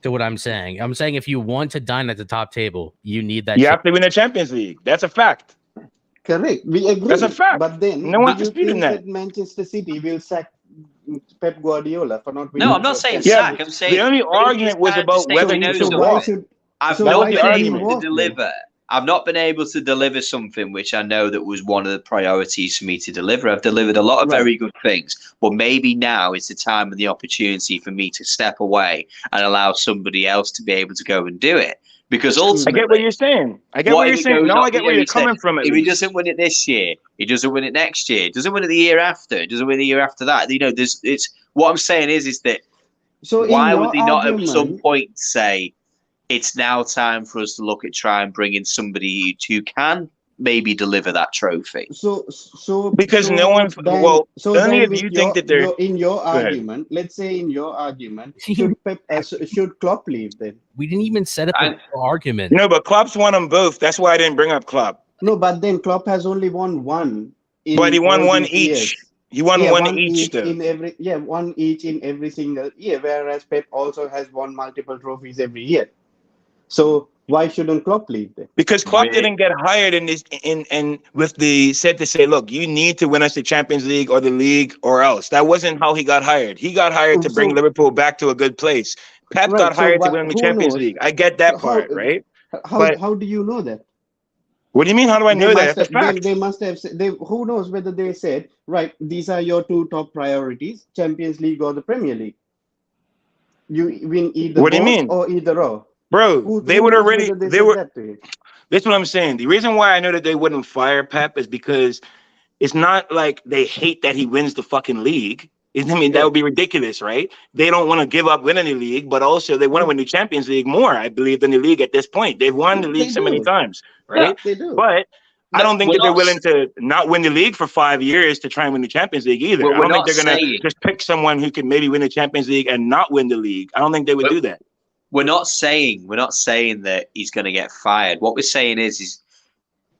to what I'm saying. I'm saying if you want to dine at the top table, you need that. You have to win the Champions League. That's a fact. Correct. We agree. That's a fact. But then, No one's do you disputing think that. Manchester City will sack Pep Guardiola for not winning? No, I'm not saying Yeah, sack. I'm saying the only argument was about whether he he knows should the why walk. should I've So not why been should he able to walk deliver. I've not been able to deliver something which I know that was one of the priorities for me to deliver. I've delivered a lot of very good things, but maybe now is the time and the opportunity for me to step away and allow somebody else to be able to go and do it. Because I ultimately, get what you're saying. I get what you're saying. No, I get where you're coming from. At if he least. doesn't win it this year, he doesn't win it next year, doesn't win it the year after, doesn't win the year after that. You know, it's what I'm saying is that So why in would your they not at some argument, point say it's now time for us to look at try and bring in somebody who can maybe deliver that trophy? Because so no one. then- Well, so only then if with you think that they're. in your ahead. argument, let's say in your argument, should Klopp leave then? We didn't even set up an argument. No, but Klopp's won them both. That's why I didn't bring up Klopp. No, but then Klopp has only won one. But he won all one these each. years. He won one each, though. One each in every single year, whereas Pep also has won multiple trophies every year. So why shouldn't Klopp leave then? Because Klopp didn't get hired in with the said to say, look, you need to win us the Champions League or the league or else. That wasn't how he got hired. He got hired to bring Liverpool back to a good place. Pep got hired to win the Champions League. I get that part, right? How do you know that? What do you mean? How do I know that? That's a fact. They must have said. Who knows whether they said, right, these are your two top priorities: Champions League or the Premier League. You win either. What do you mean? Or either or. Bro, they would already. They were. That to you? That's what I'm saying. The reason why I know that they wouldn't fire Pep is because it's not like they hate that he wins the fucking league. I mean, that would be ridiculous, right? They don't want to give up winning the league, but also they want to win the Champions League more, I believe, than the league at this point. They've won the league so many times, right? Yeah, they do. But I don't think that they're willing to not win the league for 5 years to try and win the Champions League either. I don't think they're going to just pick someone who can maybe win the Champions League and not win the league. I don't think they would do that. We're not saying that he's going to get fired. What we're saying is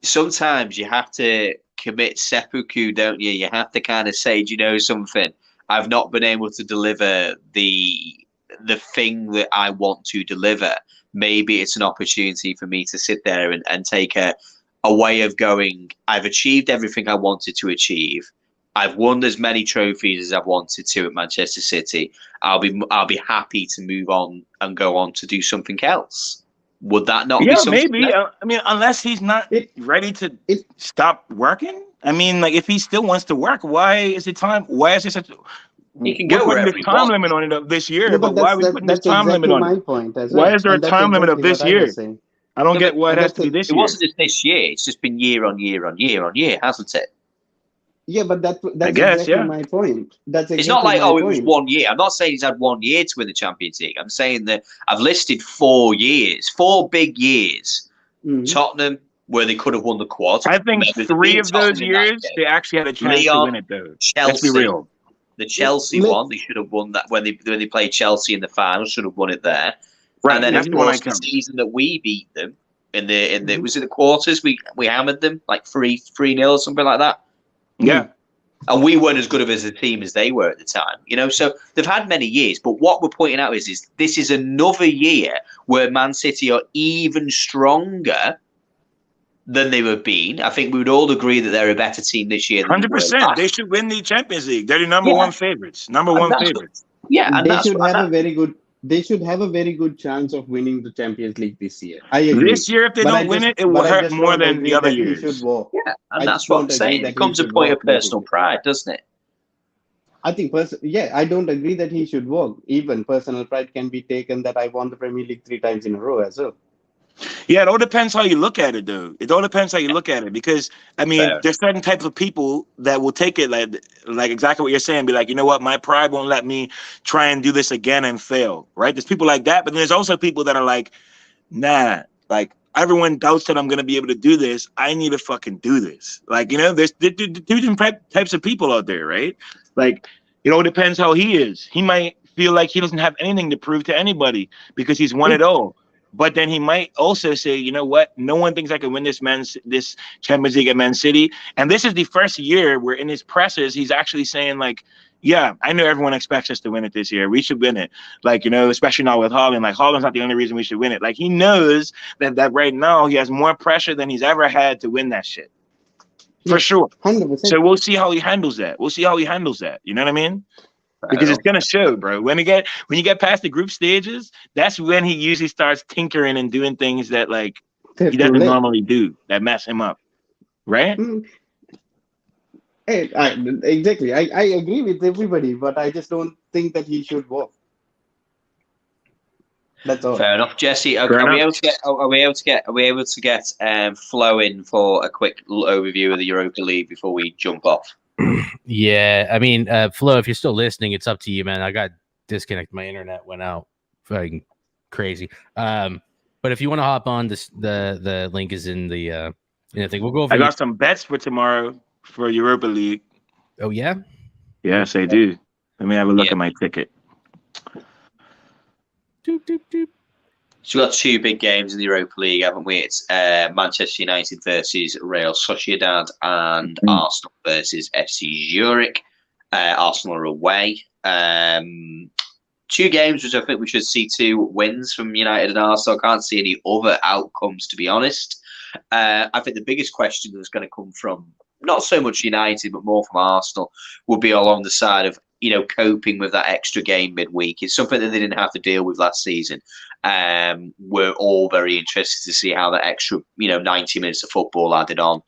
sometimes you have to commit seppuku, don't you? You have to kind of say, do you know something? I've not been able to deliver the thing that I want to deliver. Maybe it's an opportunity for me to sit there and take a way of going, I've achieved everything I wanted to achieve. I've won as many trophies as I've wanted to at Manchester City. I'll be happy to move on and go on to do something else. Would that not be something? Maybe. I mean, unless he's not ready to stop working. I mean, like if he still wants to work, why is it time? Why is it such? He can go wherever he time wants. limit on it this year, No, but why are we putting this time limit on it? Point as well. Why is there a time limit of this year? I don't get why it has to be this year. It wasn't just this year. It's just been year on year on year on year, hasn't it? Yeah, but that's guess, exactly yeah. my point. That's exactly It's not like, my it was point. 1 year. I'm not saying he's had 1 year to win the Champions League. I'm saying that I've listed 4 years, 4 big years. Mhm. Tottenham, where they could have won the quad. I think Remember, they 3 beat of those Tottenham in that years game. they actually had a chance to Leon, win it, though. Chelsea. Let's be real. The Chelsea Let's- one, they should have won that when they played Chelsea in the final. Should have won it there. Right, And then that's of the one I course the count. season that we beat them in the was it the quarters? We hammered them like 3-0 or something like that. Yeah. And we weren't as good of as a team as they were at the time, you know. So they've had many years, but what we're pointing out is this is another year where Man City are even stronger than they have been. I think we would all agree that they're a better team this year than they were 100%. last. They should win the Champions League. They're the number one favorites. Number And one that's- favorites. Yeah, and they that's should what- have a very good. They should have a very good chance of winning the Champions League this year. I agree. This year, if they But I don't win just- it, it will but I hurt just more don't than agree the other that he years. should walk. Yeah, and I that's just what I'm don't agree saying. that It he comes a should point of walk, basically. personal pride, doesn't it? I think, I don't agree that he should walk. Even personal pride can be taken that I won the Premier League 3 times in a row as well. Yeah, it all depends how you look at it, though. It all depends how you look at it, because I mean, Fair. there's certain types of people that will take it like exactly what you're saying. Be like, you know what, my pride won't let me try and do this again and fail. Right? There's people like that, but there's also people that are like, nah, like everyone doubts that I'm gonna be able to do this. I need to fucking do this. Like, you know, there's two different types of people out there, right? Like, it all depends how he is. He might feel like he doesn't have anything to prove to anybody because he's won it all. But then he might also say, you know what? No one thinks I can win this Champions League at Man City. And this is the first year where in his presses, he's actually saying like, yeah, I know everyone expects us to win it this year. We should win it. Like, you know, especially now with Haaland. Like, Haaland's not the only reason we should win it. Like, he knows that right now he has more pressure than he's ever had to win that shit. For sure. 100%. So we'll see how he handles that. You know what I mean? Because it's gonna show, bro. When you get past the group stages, that's when he usually starts tinkering and doing things that like he doesn't normally do that mess him up, right? Exactly. I agree with everybody, but I just don't think that he should walk. That's all. Fair enough, Jesse. Are we able to get Flo in for a quick overview of the Europa League before we jump off? Yeah, I mean, Flo, if you're still listening, it's up to you, man. I got disconnected. My internet went out. Fucking crazy. But if you want to hop on, the link is in the thing. We'll go over. I got some bets for tomorrow for Europa League. Oh yeah. Yes, I do. Let me have a look at my ticket. Doop, doop, doop. So we've got 2 big games in the Europa League, haven't we? It's Manchester United versus Real Sociedad and Arsenal versus FC Zurich. Arsenal are away. 2 games, which I think we should see 2 wins from United and Arsenal. I can't see any other outcomes, to be honest. I think the biggest question that's going to come from not so much United, but more from Arsenal, will be along the side of, you know, coping with that extra game midweek. It's something that they didn't have to deal with last season. We're all very interested to see how that extra, 90 minutes of football added on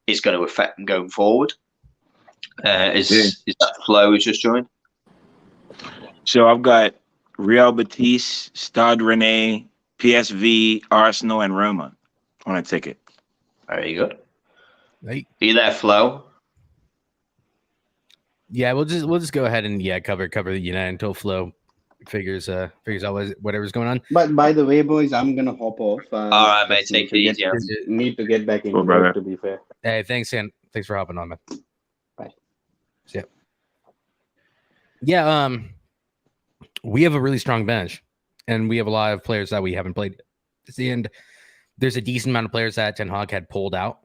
is going to affect them going forward. Is that Flo who's just joined? So I've got Real Betis, Stade Rennais, PSV, Arsenal, and Roma on a ticket. Very good. Hey. Are you there, Flo? Yeah, we'll just go ahead and cover the United until Flo figures out whatever's going on. But by the way, boys, I'm gonna hop off. All right, mate. Take it easy. Need to get back into brother. work, to be fair. Hey, thanks, Sam. Thanks for hopping on, man. Bye. Yeah. Yeah. We have a really strong bench, and we have a lot of players that we haven't played. At the end, there's a decent amount of players that Ten Hag had pulled out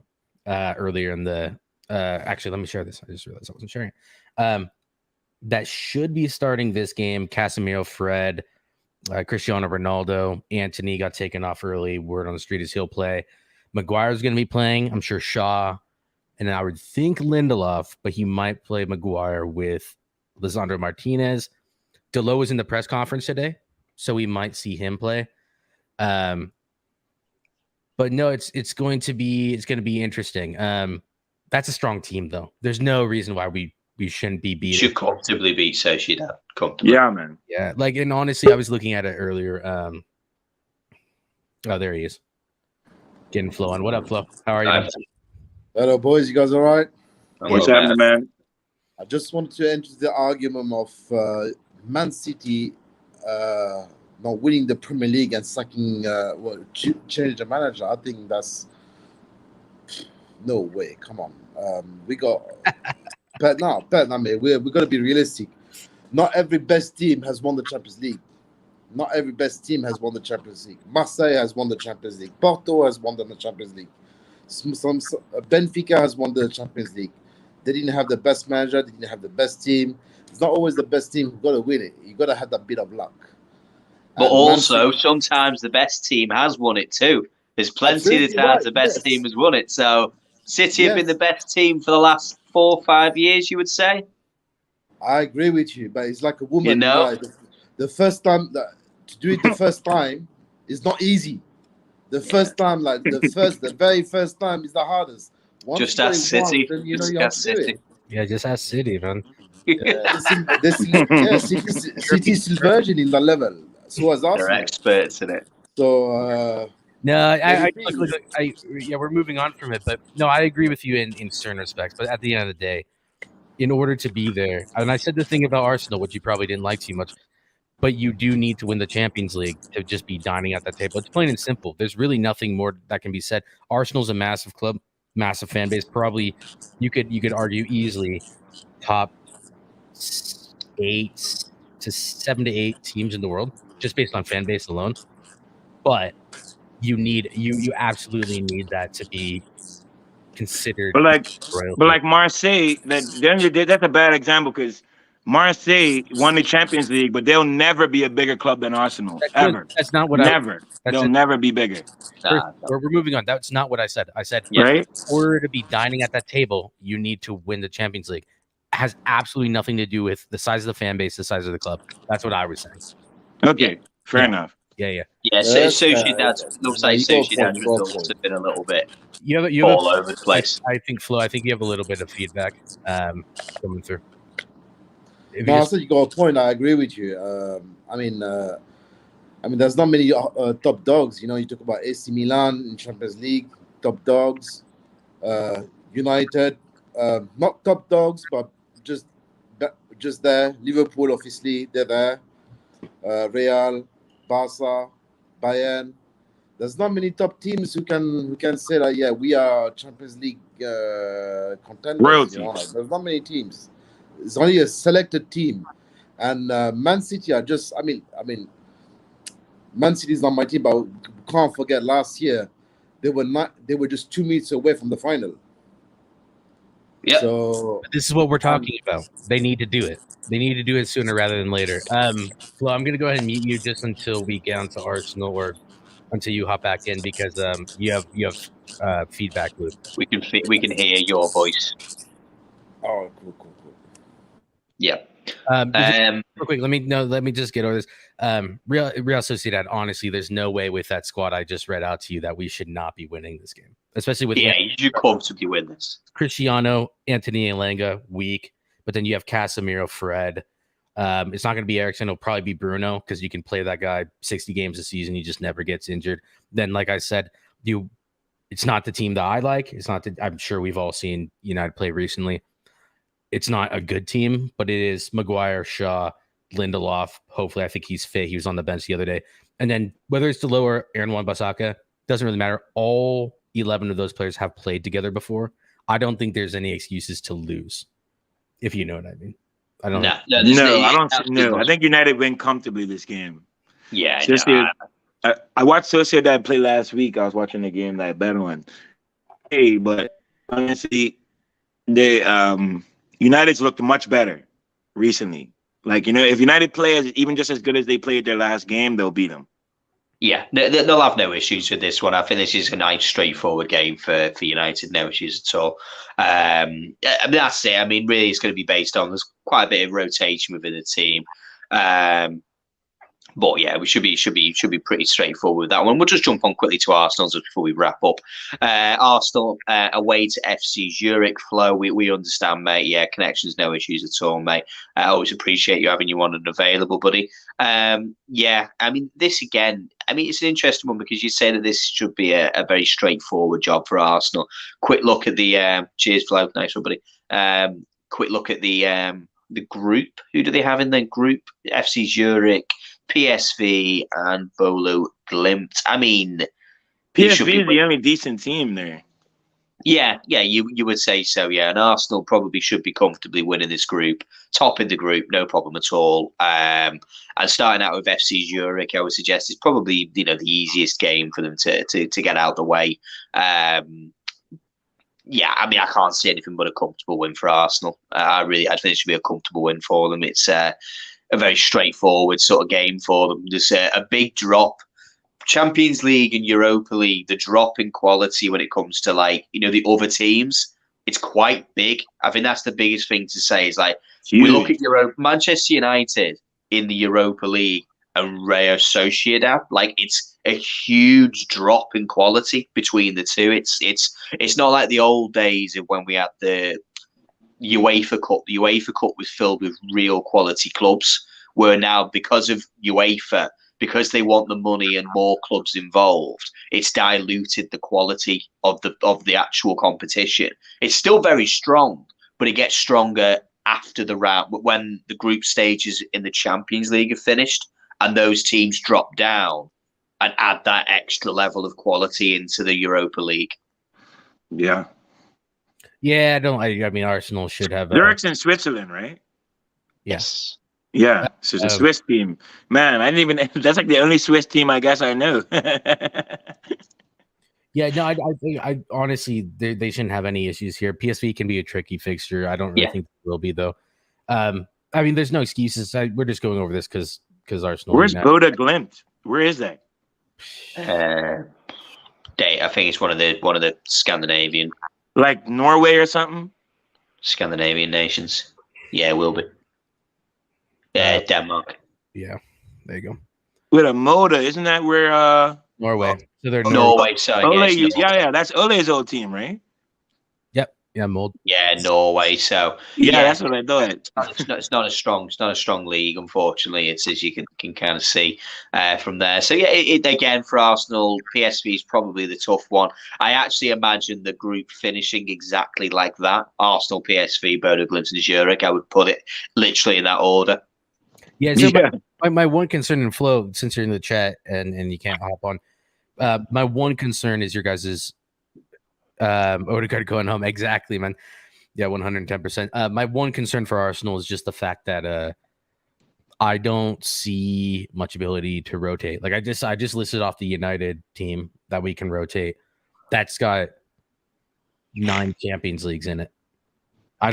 earlier in the. Actually, let me share this. I just realized I wasn't sharing it. That should be starting this game. Casemiro, Fred, Cristiano Ronaldo, Antony got taken off early. Word on the street is he'll play. Maguire's going to be playing. I'm sure Shaw, and I would think Lindelof, but he might play Maguire with Lisandro Martinez. Delo was in the press conference today, so we might see him play. But no, it's going to be interesting. That's a strong team, though. There's no reason why we shouldn't be beating. Should comfortably beat Sociedad. Comfortably. Yeah, man. Yeah, and honestly, I was looking at it earlier. Oh, there he is. Getting Flo on. What up, Flo? How are you? Hello, boys. You guys all right? What's happening, man? I just wanted to enter the argument of Man City not winning the Premier League and sacking, change the manager. I think that's no way. Come on, we got. but mate, we got to be realistic. Not every best team has won the Champions League. Not every best team has won the Champions League. Marseille has won the Champions League. Porto has won the Champions League. Benfica has won the Champions League. They didn't have the best manager. They didn't have the best team. It's not always the best team who got to win it. You got to have that bit of luck. But also, sometimes the best team has won it too. There's plenty of times the best team has won it. So City have been the best team for the last 4 or 5 years, you would say? I agree with you, but it's like a woman. The first time to do it the first time is not easy. The first time, the very first time is the hardest. Once just ask City. Just ask City, man. City's still virgin in the level. So as Arsenal. They're experts in it. So we're moving on from it, but no, I agree with you in certain respects. But at the end of the day, in order to be there, and I said the thing about Arsenal, which you probably didn't like too much, but you do need to win the Champions League to just be dining at that table. It's plain and simple. There's really nothing more that can be said. Arsenal's a massive club, massive fan base. Probably you could argue easily top 7 to 8 teams in the world just based on fan base alone. But you absolutely need that to be considered. But like Marseille, that's a bad example because Marseille won the Champions League, but they'll never be a bigger club than Arsenal. Ever. That's not what They'll never be bigger. We're moving on. That's not what I said. I said, right? In order to be dining at that table, you need to win the Champions League. It has absolutely nothing to do with the size of the fan base, the size of the club. That's what I was saying. Okay, fair enough. Yeah. Sociedad looks like Sociedad results have been a little bit all over the place. I think, Flo, you have a little bit of feedback coming through. I said you got a point. I agree with you. I mean, there's not many top dogs. You know, you talk about AC Milan in Champions League, top dogs. United, not top dogs, but just there. Liverpool, obviously, they're there. Real, Barca, Bayern. There's not many top teams who can say that we are Champions League contenders. Royalty. You know? There's not many teams. It's only a selected team, and Man City are just. I mean, Man City is not my team, but we can't forget last year they were just 2 minutes away from the final. Yeah. So this is what we're talking about. They need to do it. They need to do it sooner rather than later. Flo, I'm going to go ahead and mute you just until we get onto Arsenal or until you hop back in because you have feedback loop. We can hear your voice. Oh, cool. Yeah. Real quick, let me just get over this. Real Sociedad, honestly, there's no way with that squad I just read out to you that we should not be winning this game. Especially with you should comfortably win this. Cristiano, Anthony Elanga, weak, but then you have Casemiro, Fred. It's not going to be Eriksen. It'll probably be Bruno because you can play that guy 60 games a season. He just never gets injured. Then, like I said, it's not the team that I like. I'm sure we've all seen United play recently. It's not a good team, but it is Maguire, Shaw, Lindelof. Hopefully, I think he's fit. He was on the bench the other day. And then whether it's Delo or Aaron Wan-Bissaka, doesn't really matter. All 11 of those players have played together before. I don't think there's any excuses to lose, if you know what I mean. I don't know. No, I think United win comfortably this game. Yeah. I watched Sociedad play last week. I was watching the game, that better one. Hey, but honestly, they United's looked much better recently. Like, if United play even just as good as they played their last game, they'll beat them. Yeah, they'll have no issues with this one. I think this is a nice, straightforward game for United. No issues at all. That's it. I mean, really, it's going to be based on there's quite a bit of rotation within the team. But yeah, we should be pretty straightforward with that one. We'll just jump on quickly to Arsenal just before we wrap up. Arsenal away to FC Zurich. Flo, we understand, mate. Yeah, connections, no issues at all, mate. I always appreciate you having you on and available, buddy. Yeah, I mean, this again. I mean, it's an interesting one because you say that this should be a very straightforward job for Arsenal. Quick look at the cheers, Flo. Nice one, buddy. Quick look at the group. Who do they have in their group? FC Zurich, PSV, and Bolo Glimt. I mean, PSV is the only decent team there. Yeah, you would say so, yeah. And Arsenal probably should be comfortably winning this group, top in the group, no problem at all. And starting out with FC Zurich, I would suggest is probably the easiest game for them to get out of the way. I can't see anything but a comfortable win for Arsenal. I think it should be a comfortable win for them. It's a very straightforward sort of game for them. There's a big drop. Champions League and Europa League, the drop in quality when it comes to the other teams, it's quite big. I think that's the biggest thing to say is we look at Manchester United in the Europa League and Real Sociedad, it's a huge drop in quality between the two. It's not like the old days of when we had the UEFA Cup. The UEFA Cup was filled with real quality clubs, where now because of UEFA, because they want the money and more clubs involved, it's diluted the quality of the actual competition. It's still very strong, but it gets stronger after the round when the group stages in the Champions League are finished and those teams drop down and add that extra level of quality into the Europa League. Yeah. Yeah, I mean, Arsenal should have. Zurich's in Switzerland, right? Yes. Yeah, so it's a Swiss team. Man, I didn't even. That's the only Swiss team I guess I know. Yeah, no, I honestly, they shouldn't have any issues here. PSV can be a tricky fixture. I don't really think it will be though. I mean, there's no excuses. We're just going over this because Arsenal. Where's Boda Glimt? Where is that? I think it's one of the Scandinavian, like Norway or something. Scandinavian nations. Yeah, it will be. Yeah, Denmark. Yeah, there you go. With a Moda, isn't that where Norway? So they're Norway. Sorry, Ole, yeah, that's Ole's old team, right? Yep. Yeah, Mold. Yeah, Norway. So yeah, that's what I thought. It's not a strong league, unfortunately. It's as you can kind of see from there. So yeah, again for Arsenal, PSV is probably the tough one. I actually imagine the group finishing exactly like that: Arsenal, PSV, Bodo Glimt, and Zurich. I would put it literally in that order. Yeah. So my one concern, in Flo, since you're in the chat and you can't hop on, my one concern is your guys's Odegaard going home. Exactly, man. Yeah, 110%. My one concern for Arsenal is just the fact that I don't see much ability to rotate. Like I just listed off the United team that we can rotate. That's got 9 Champions Leagues in it. I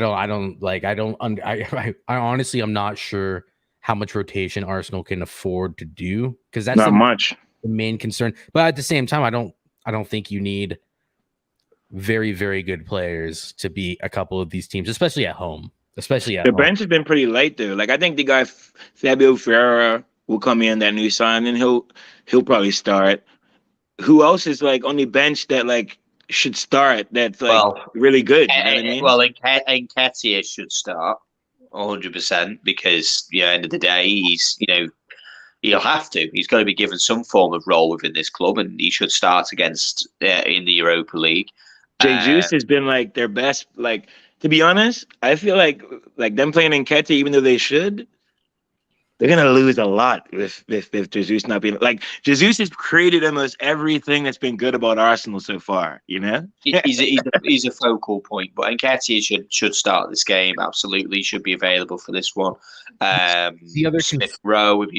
honestly, I'm not sure how much rotation Arsenal can afford to do, because that's not much. The main concern. But at the same time, I don't think you need very, very good players to beat a couple of these teams, especially at home. The bench has been pretty light though. Like I think the guy Fabio Ferreira will come in, that new sign, and he'll probably start. Who else is on the bench that should start? That's really good. You know what I mean? Well, Nketiah should start 100% because end of the day he'll have to. He's got to be given some form of role within this club, and he should start against in the Europa League. Jesus has been their best. To be honest, I feel like them playing Nketiah, even though they should, they're gonna lose a lot with Jesus not being Jesus has created almost everything that's been good about Arsenal so far. You know, he's a focal point, but Nketiah should start this game. Absolutely, should be available for this one. The other Smith Rowe, if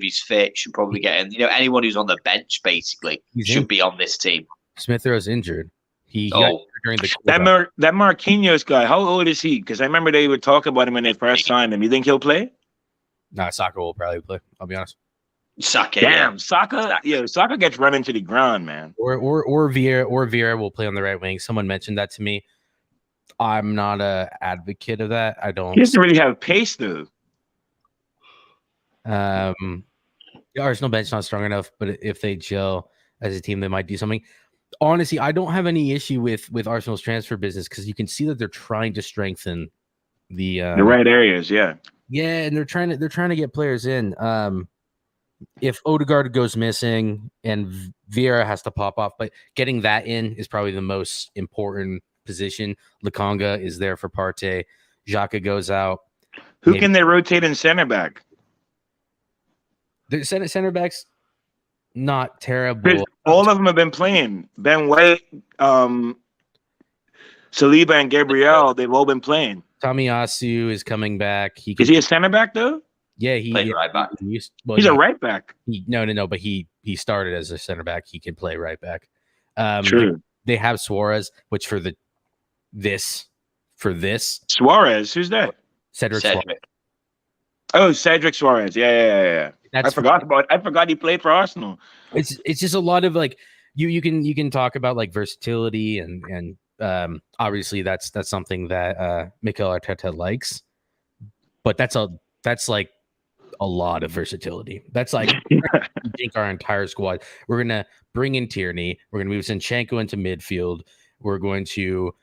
he's fit, should probably get in. Anyone who's on the bench basically should be on this team. Smith Rowe's injured. He got during the that Marquinhos guy. How old is he? Because I remember they would talk about him when they first signed him. You think he'll play? Nah, Saka will probably play. I'll be honest. Saka, damn, Saka. Yeah, Saka gets run into the ground, man. Or Vieira will play on the right wing. Someone mentioned that to me. I'm not a advocate of that. I don't. He doesn't really have pace, though. The Arsenal bench not strong enough, but if they gel as a team, they might do something. Honestly, I don't have any issue with Arsenal's transfer business because you can see that they're trying to strengthen the right areas. Yeah. Yeah, and they're trying to get players in. If Odegaard goes missing and Vieira has to pop off, but getting that in is probably the most important position. Lukonga is there for Partey. Xhaka goes out. Who can they rotate in center back? The center backs not terrible. All of them have been playing. Ben White, Saliba, and Gabriel. They've all been playing. Tomiyasu is coming back. Is he a center back though? Yeah, he played right back. He's a right back. No, but he started as a center back. He can play right back. True. They have Suarez, which for this Suarez. Who's that? Cedric Suarez. Oh, Cedric Suarez. Yeah. I forgot he played for Arsenal. It's just a lot of like you can talk about like versatility and obviously that's something that Mikel Arteta likes, but that's like a lot of versatility. That's like I think our entire squad. We're gonna bring in Tierney. We're gonna move Zinchenko into midfield. We're going to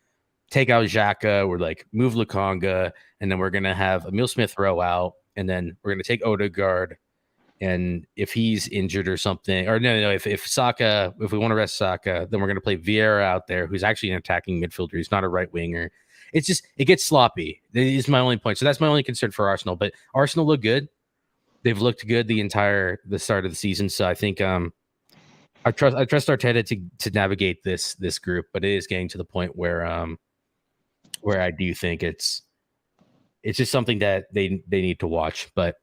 take out Xhaka. We're like move Lukonga, and then we're gonna have Emile Smith Rowe out, and then we're gonna take Odegaard. And if he's injured or something, or no, if Saka, if we want to rest Saka, then we're going to play Vieira out there, who's actually an attacking midfielder. He's not a right winger. It gets sloppy. That is my only point. So that's my only concern for Arsenal. But Arsenal look good. They've looked good the start of the season. So I think I trust Arteta to navigate this group. But it is getting to the point where I do think it's just something that they need to watch. But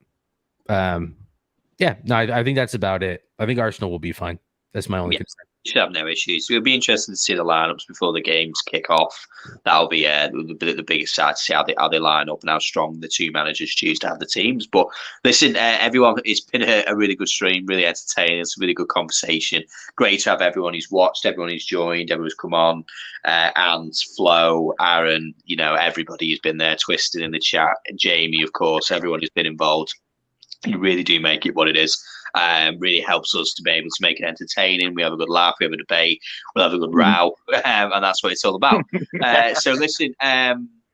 yeah, no, I think that's about it. I think Arsenal will be fine. That's my only concern. Should have no issues. It'll be interesting to see the lineups before the games kick off. That'll be the biggest side to see how they line up and how strong the two managers choose to have the teams. But listen, everyone, it's been a really good stream, really entertaining. It's a really good conversation. Great to have everyone who's watched, everyone who's joined, everyone who's come on, and Flo, Aaron, everybody who's been there, Twisted in the chat, Jamie, of course, everyone who's been involved. You really do make it what it is. Really helps us to be able to make it entertaining. We have a good laugh, we have a debate, we'll have a good row, and that's what it's all about. So listen,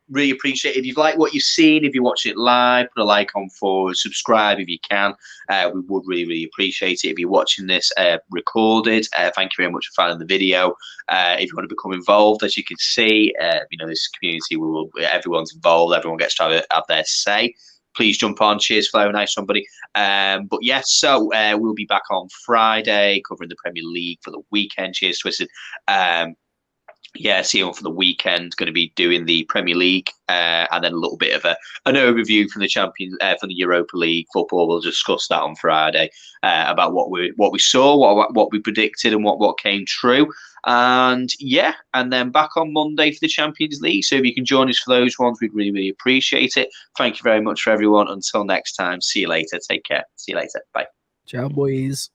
really appreciate it. If you've liked what you've seen, if you're watching it live, put a like on forward, subscribe if you can. We would really, really appreciate it. If you're watching this recorded, thank you very much for finding the video. If you want to become involved, as you can see, this community, everyone's involved, everyone gets to have their say. Please jump on. Cheers, Flo. Nice, somebody. But yes, so we'll be back on Friday covering the Premier League for the weekend. Cheers, Twisted. See you on for the weekend. Going to be doing the Premier League and then a little bit of an overview from the from the Europa League football. We'll discuss that on Friday about what we saw, what we predicted, and what came true. And then back on Monday for the Champions League. So if you can join us for those ones, we'd really, really appreciate it. Thank you very much for everyone. Until next time, see you later. Take care. See you later. Bye. Ciao, boys.